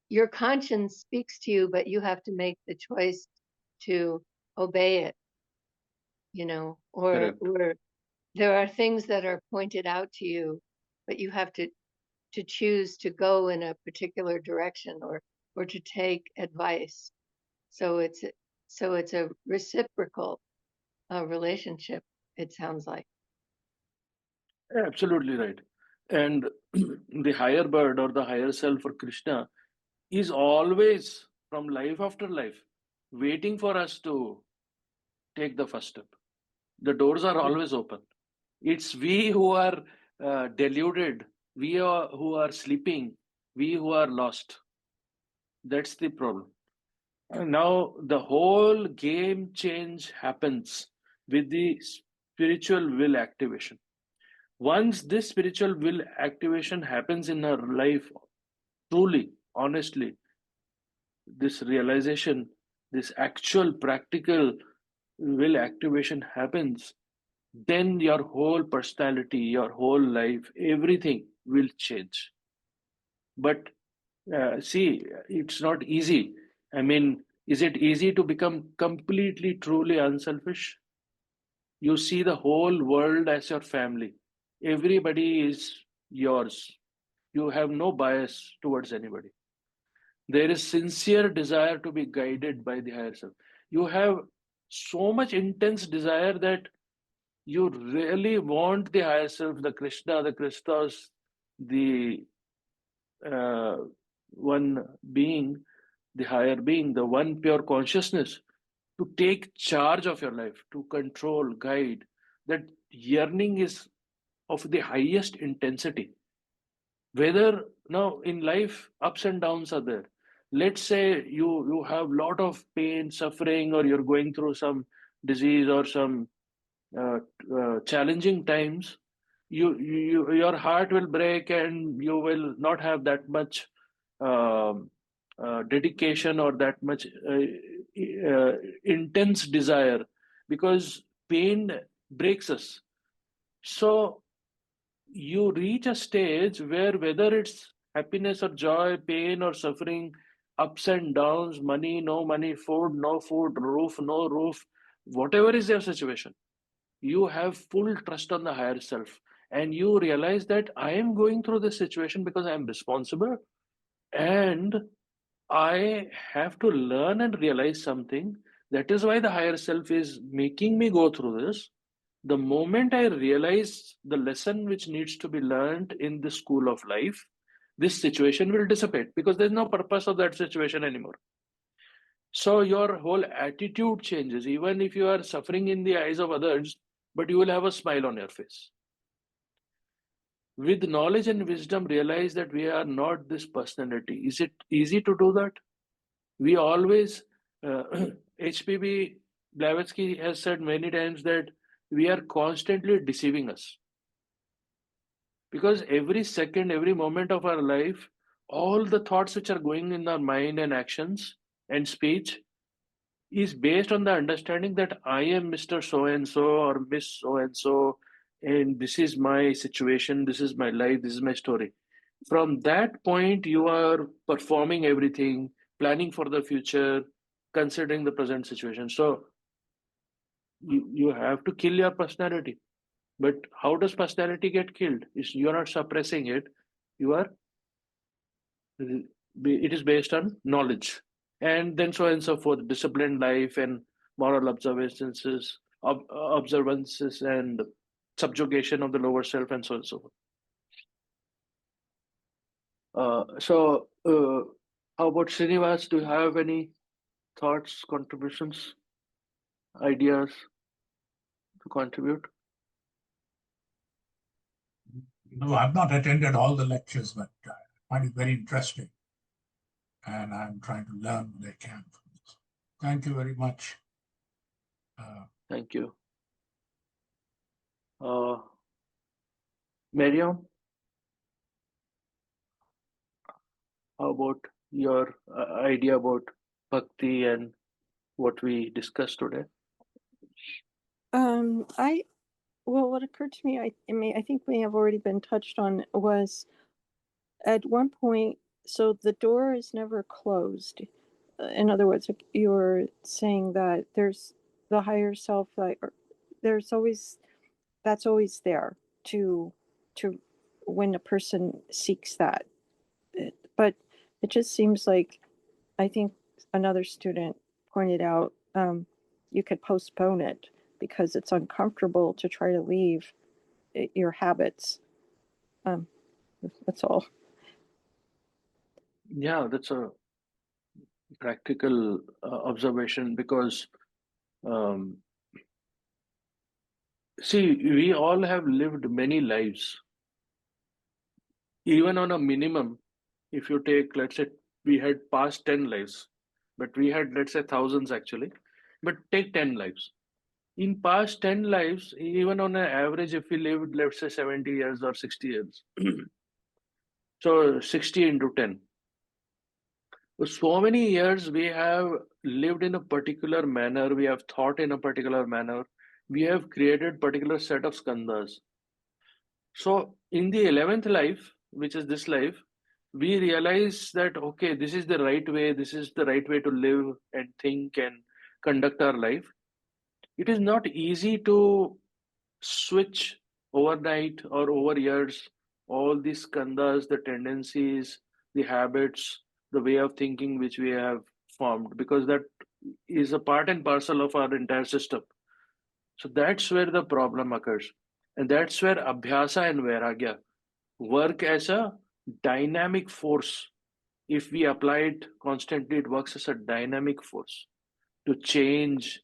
your conscience speaks to you, but you have to make the choice to obey it, or there are things that are pointed out to you, but you have to choose to go in a particular direction or to take advice. So it's a reciprocal relationship, it sounds like. Absolutely right. And the higher bird or the higher self for Krishna is always, from life after life, waiting for us to take the first step. The doors are always open. It's we who are deluded, who are sleeping, we who are lost. That's the problem. And now the whole game change happens with the spiritual will activation. Once this spiritual will activation happens in our life, truly, honestly, this realization, this actual practical will activation happens, then your whole personality, your whole life, everything will change. But see, it's not easy. I mean, is it easy to become completely, truly unselfish? You see the whole world as your family. Everybody is yours. You have no bias towards anybody. There is sincere desire to be guided by the higher self. You have so much intense desire that you really want the higher self, the Krishna, the Christos, the one being, the higher being, the one pure consciousness, to take charge of your life, to control, guide. That yearning is of the highest intensity. Whether now in life ups and downs are there. Let's say you have lot of pain, suffering, or you're going through some disease or some challenging times. Your heart will break and you will not have that much dedication or that much intense desire, because pain breaks us. So you reach a stage where whether it's happiness or joy, pain or suffering, ups and downs, money, no money, food, no food, roof, no roof, whatever is your situation, you have full trust on the higher self. And you realize that I am going through this situation because I am responsible, and I have to learn and realize something. That is why the higher self is making me go through this. The moment I realize the lesson which needs to be learned in the school of life, this situation will dissipate because there's no purpose of that situation anymore. So your whole attitude changes, even if you are suffering in the eyes of others, but you will have a smile on your face. With knowledge and wisdom, realize that we are not this personality. Is it easy to do that? We always, HPB Blavatsky has said many times that we are constantly deceiving us. Because every second, every moment of our life, all the thoughts which are going in our mind and actions and speech is based on the understanding that I am Mr. So-and-so or Miss So-and-so, and this is my situation, this is my life, this is my story. From that point, you are performing everything, planning for the future, considering the present situation. So you have to kill your personality. But how does personality get killed? You're not suppressing it. It is based on knowledge. And then so on and so forth, disciplined life and moral observances and subjugation of the lower self, and so on and so forth. How about Srinivas? Do you have any thoughts, contributions, ideas to contribute? No, I've not attended all the lectures, but I find it very interesting. And I'm trying to learn what I can from this. Thank you very much. Thank you. Miriam, how about your idea about Bhakti and what we discussed today? What occurred to me, I think may have already been touched on, was at one point, so the door is never closed. In other words, you're saying that there's the higher self, that's always there to when a person seeks that. But it just seems like, I think another student pointed out, you could postpone it because it's uncomfortable to try to leave your habits. That's all. Yeah, that's a practical observation, because see, we all have lived many lives. Even on a minimum, if you take, let's say, we had past 10 lives, but we had, let's say, thousands actually, but take 10 lives. In past 10 lives, even on an average, if we lived, let's say, 70 years or 60 years, so 60 into 10. So many years we have lived in a particular manner, we have thought in a particular manner, we have created particular set of skandhas. So in the 11th life, which is this life, we realize that, okay, this is the right way to live and think and conduct our life. it is not easy to switch overnight or over years all these skandhas, the tendencies, the habits, the way of thinking which we have formed, because that is a part and parcel of our entire system. So that's where the problem occurs. And that's where abhyasa and vairagya work as a dynamic force. If we apply it constantly, it works as a dynamic force to change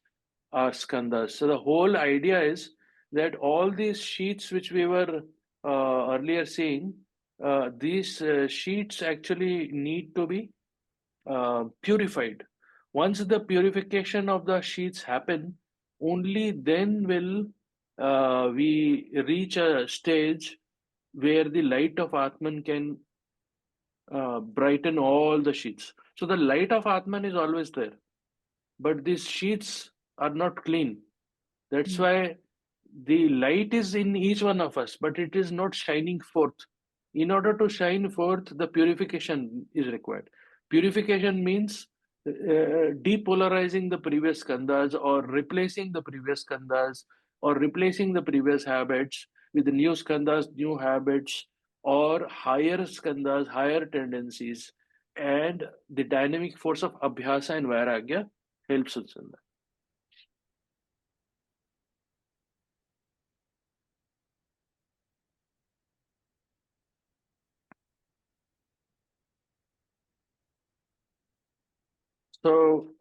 our skandhas. So the whole idea is that all these sheets which we were earlier seeing, these sheets actually need to be purified. Once the purification of the sheets happen, only then will we reach a stage where the light of Atman can brighten all the sheets. So the light of Atman is always there, but these sheets are not clean. That's why the light is in each one of us, but it is not shining forth. In order to shine forth, the purification is required. Purification means depolarizing the previous skandhas, or replacing the previous skandhas, or replacing the previous habits with the new skandhas, new habits, or higher skandhas, higher tendencies. And the dynamic force of abhyasa and vairagya helps us in that. So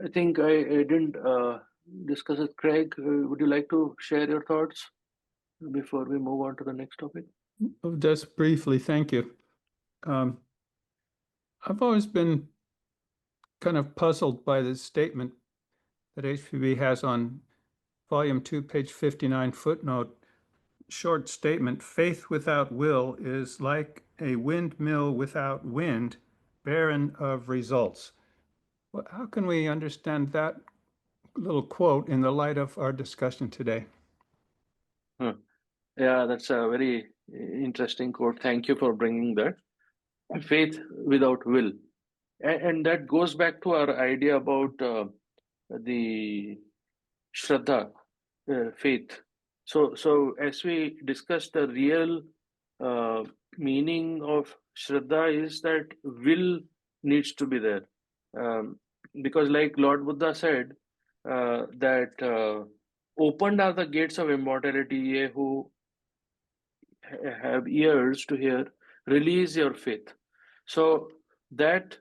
I think I didn't discuss it. Craig, would you like to share your thoughts before we move on to the next topic? Just briefly, thank you. I've always been kind of puzzled by this statement that HPB has on volume 2, page 59, footnote, short statement: faith without will is like a windmill without wind, barren of results. Well, how can we understand that little quote in the light of our discussion today? Yeah, that's a very interesting quote. Thank you for bringing that. Faith without will. And that goes back to our idea about the Shraddha, faith. So as we discussed, the real meaning of Shraddha is that will needs to be there. Because like Lord Buddha said, that opened are the gates of immortality, ye who have ears to hear, release your faith. So that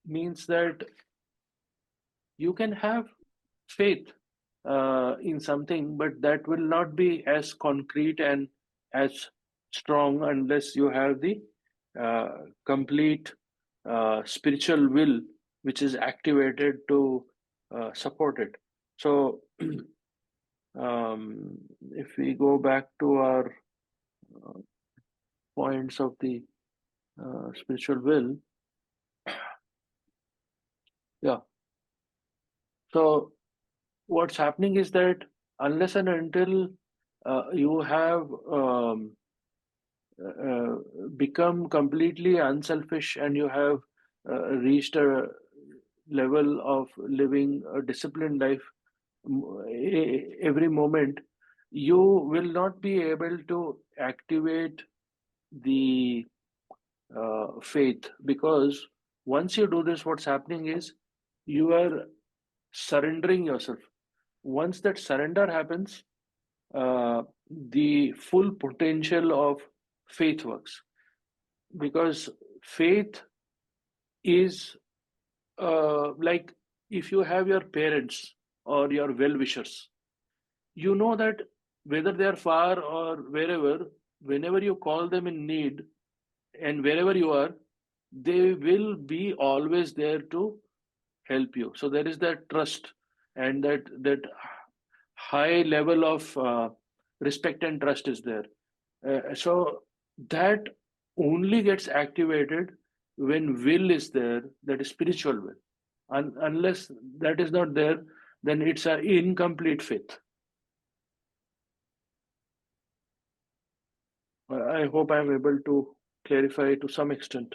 means that you can have faith in something, but that will not be as concrete and as strong unless you have the complete spiritual will, which is activated to support it. So if we go back to our points of the spiritual will, yeah. So what's happening is that unless and until you have become completely unselfish and you have reached a level of living a disciplined life every moment, you will not be able to activate the faith, because once you do this, what's happening is you are surrendering yourself. Once that surrender happens, the full potential of faith works, because faith is like if you have your parents or your well-wishers, you know that whether they are far or wherever, whenever you call them in need and wherever you are, they will be always there to help you. So there is that trust and that high level of respect and trust is there. So that only gets activated when will is there, that is spiritual will. Unless that is not there, then it's an incomplete faith. I hope I'm able to clarify to some extent.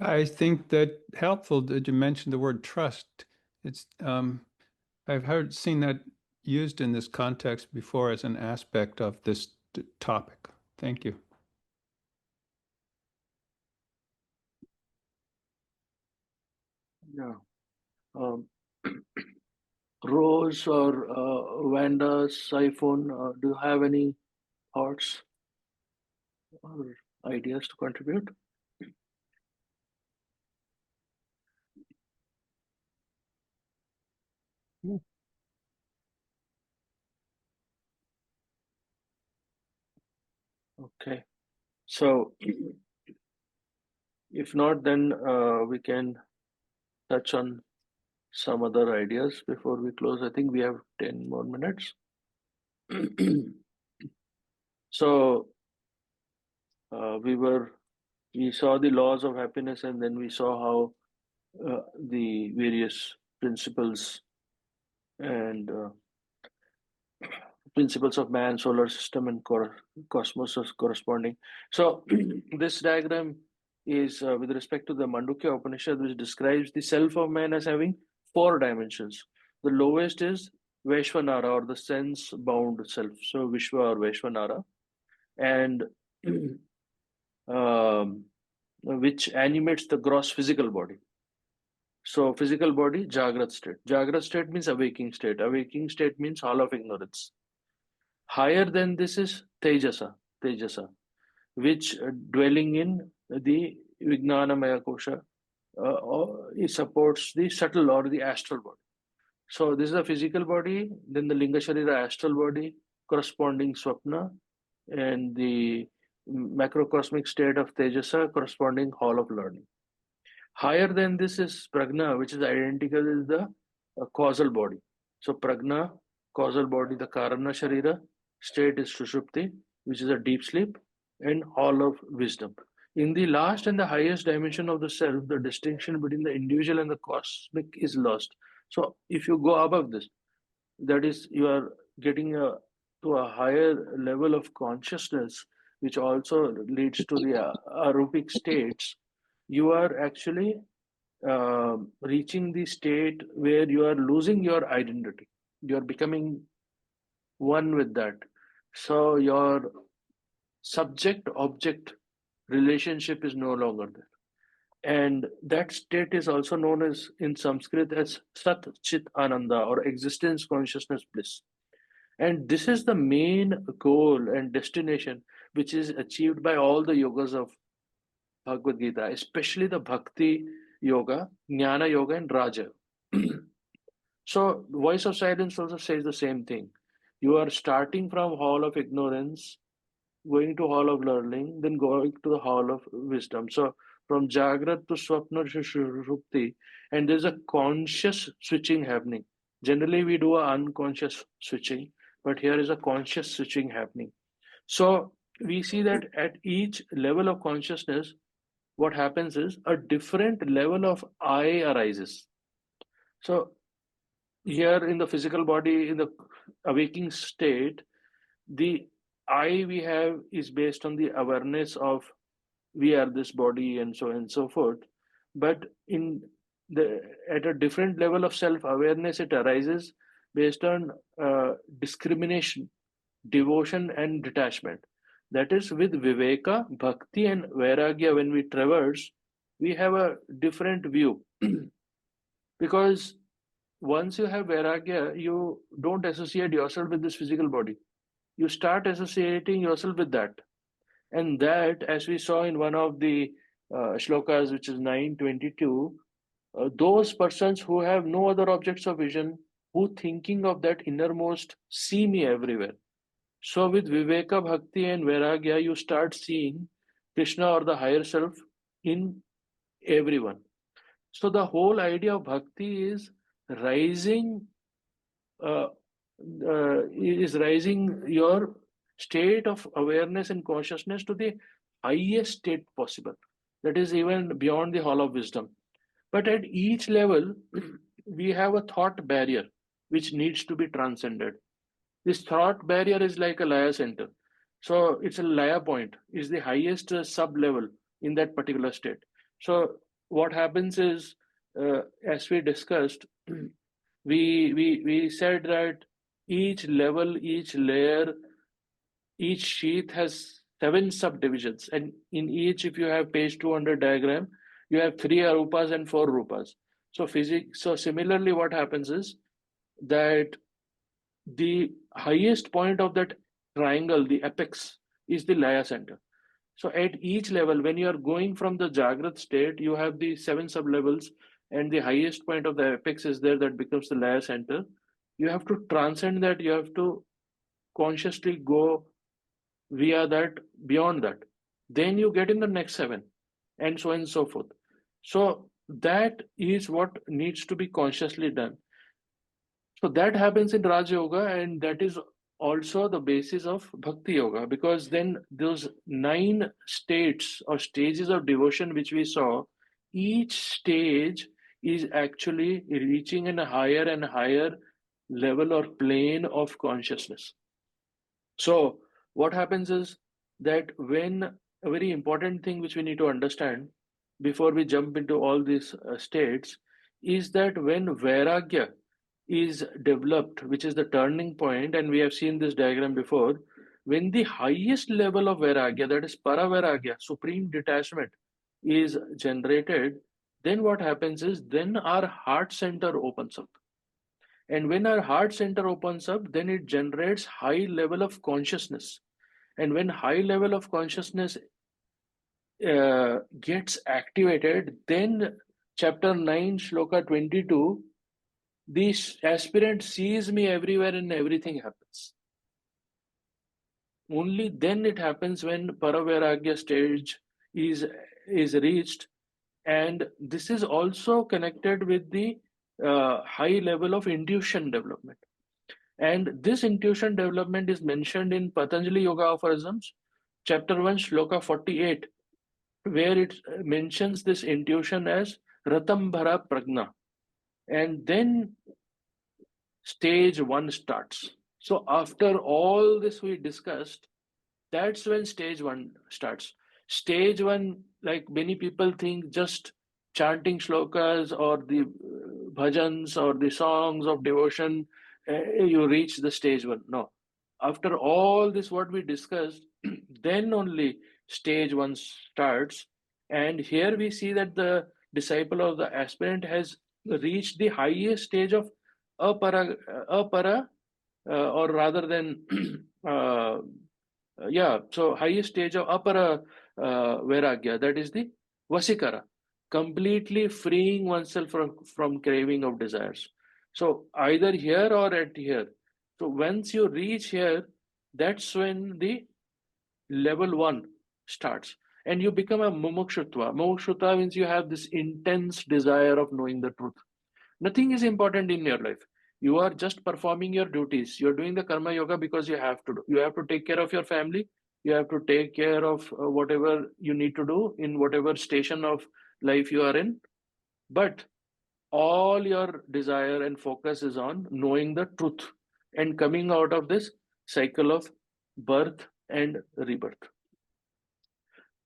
I think that helpful that you mentioned the word trust, It's I've seen that used in this context before as an aspect of this topic. Thank you. Yeah. Rose or Vanda's iPhone, do you have any thoughts or ideas to contribute? Okay. So if not, then we can touch on some other ideas before we close. I think we have 10 more minutes. So we saw the laws of happiness, and then we saw how the various principles and principles of man, solar system, and cosmos are corresponding. So this diagram is with respect to the Mandukya Upanishad, which describes the self of man as having 4 dimensions. The lowest is Vaishvanara, or the sense-bound self. So Vishwa or Vaishvanara, and which animates the gross physical body. So physical body, Jagrat state. Jagrat state means awaking state. Awaking state means hall of ignorance. Higher than this is Tejasa, which dwelling in the Vijnanamaya Kosha, it supports the subtle or the astral body. So this is a physical body, then the Linga Sharira astral body, corresponding Swapna, and the macrocosmic state of Tejasa, corresponding hall of learning. Higher than this is Prajna, which is identical with the causal body. So Prajna, causal body, the Karana Sharira, state is Sushupti, which is a deep sleep, and hall of wisdom. In the last and the highest dimension of the self, the distinction between the individual and the cosmic is lost. So if you go above this, that is, you are getting to a higher level of consciousness, which also leads to the arupic states. You are actually reaching the state where you are losing your identity. You are becoming one with that. So your subject-object relationship is no longer there. And that state is also known as, in Sanskrit, as Sat Chit Ananda, or existence consciousness bliss. And this is the main goal and destination which is achieved by all the yogas of Bhagavad Gita, especially the Bhakti yoga, Jnana yoga, and Raja. So Voice of Silence also says the same thing. You are starting from hall of ignorance, going to hall of learning, then going to the hall of wisdom. So from Jagrat to Swapna to Sushupti, and there's a conscious switching happening. Generally, we do an unconscious switching, but here is a conscious switching happening. So we see that at each level of consciousness, what happens is a different level of I arises. So here in the physical body, in the awaking state, the I we have is based on the awareness of we are this body and so on and so forth. But at a different level of self-awareness, it arises based on discrimination, devotion, and detachment. That is, with Viveka, Bhakti, and Vairagya, when we traverse, we have a different view. Because once you have Vairagya, you don't associate yourself with this physical body. You start associating yourself with that. And that, as we saw in one of the shlokas, which is 922, those persons who have no other objects of vision, who thinking of that innermost, see me everywhere. So with Viveka, Bhakti, and Vairagya, you start seeing Krishna or the higher self in everyone. So the whole idea of Bhakti is rising your state of awareness and consciousness to the highest state possible. That is even beyond the hall of wisdom. But at each level, we have a thought barrier which needs to be transcended. This thought barrier is like a Laya center. So it's a Laya point, is the highest sub-level in that particular state. So what happens is, as we discussed, we said that each level, each layer, each sheath has 7 subdivisions, and in each, if you have page 200 diagram, you have 3 arupas and 4 rupas. So similarly, what happens is that the highest point of that triangle, the apex, is the laya center. So at each level, when you are going from the Jagrat state, you have the 7 sub-levels, and the highest point of the apex is there, that becomes the laya center. You have to transcend that, you have to consciously go via that, beyond that. Then you get in the next 7, and so on and so forth. So that is what needs to be consciously done. So that happens in Raj Yoga, and that is also the basis of Bhakti Yoga, because then those 9 states or stages of devotion which we saw, each stage is actually reaching in a higher and higher level or plane of consciousness. So what happens is that when a very important thing which we need to understand before we jump into all these states is that when Vairagya is developed, which is the turning point, and we have seen this diagram before, when the highest level of Vairagya, that is Paravairagya, supreme detachment, is generated, then what happens is then our heart center opens up. And when our heart center opens up, then it generates high level of consciousness. And when high level of consciousness gets activated, then chapter 9, shloka 22, the aspirant sees me everywhere and everything happens. Only then it happens when Paravairagya stage is reached. And this is also connected with the high level of intuition development. And this intuition development is mentioned in Patanjali Yoga Aphorisms, chapter 1, shloka 48, where it mentions this intuition as Ratambhara Pragna. And then stage 1 starts. So after all this we discussed, that's when stage 1 starts. Stage 1, like many people think, just chanting shlokas or the bhajans or the songs of devotion, you reach the stage 1. No. After all this what we discussed, then only stage 1 starts. And here we see that the disciple or the aspirant has reached the highest stage of apara, or rather than so highest stage of apara vairagya, that is the vasikara, completely freeing oneself from craving of desires. So either here or at here. So once you reach here, that's when the level 1 starts, and you become a mumukshutva. Mumukshutva means you have this intense desire of knowing the truth. Nothing is important in your life. You are just performing your duties. You're doing the karma yoga because you have to do. You have to take care of your family. You have to take care of whatever you need to do in whatever station of life you are in. But all your desire and focus is on knowing the truth and coming out of this cycle of birth and rebirth.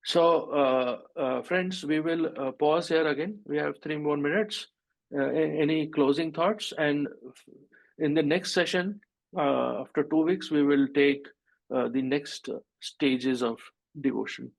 So, friends, we will pause here again. We have 3 more minutes. Any closing thoughts? And in the next session, after 2 weeks, we will take the next stages of devotion.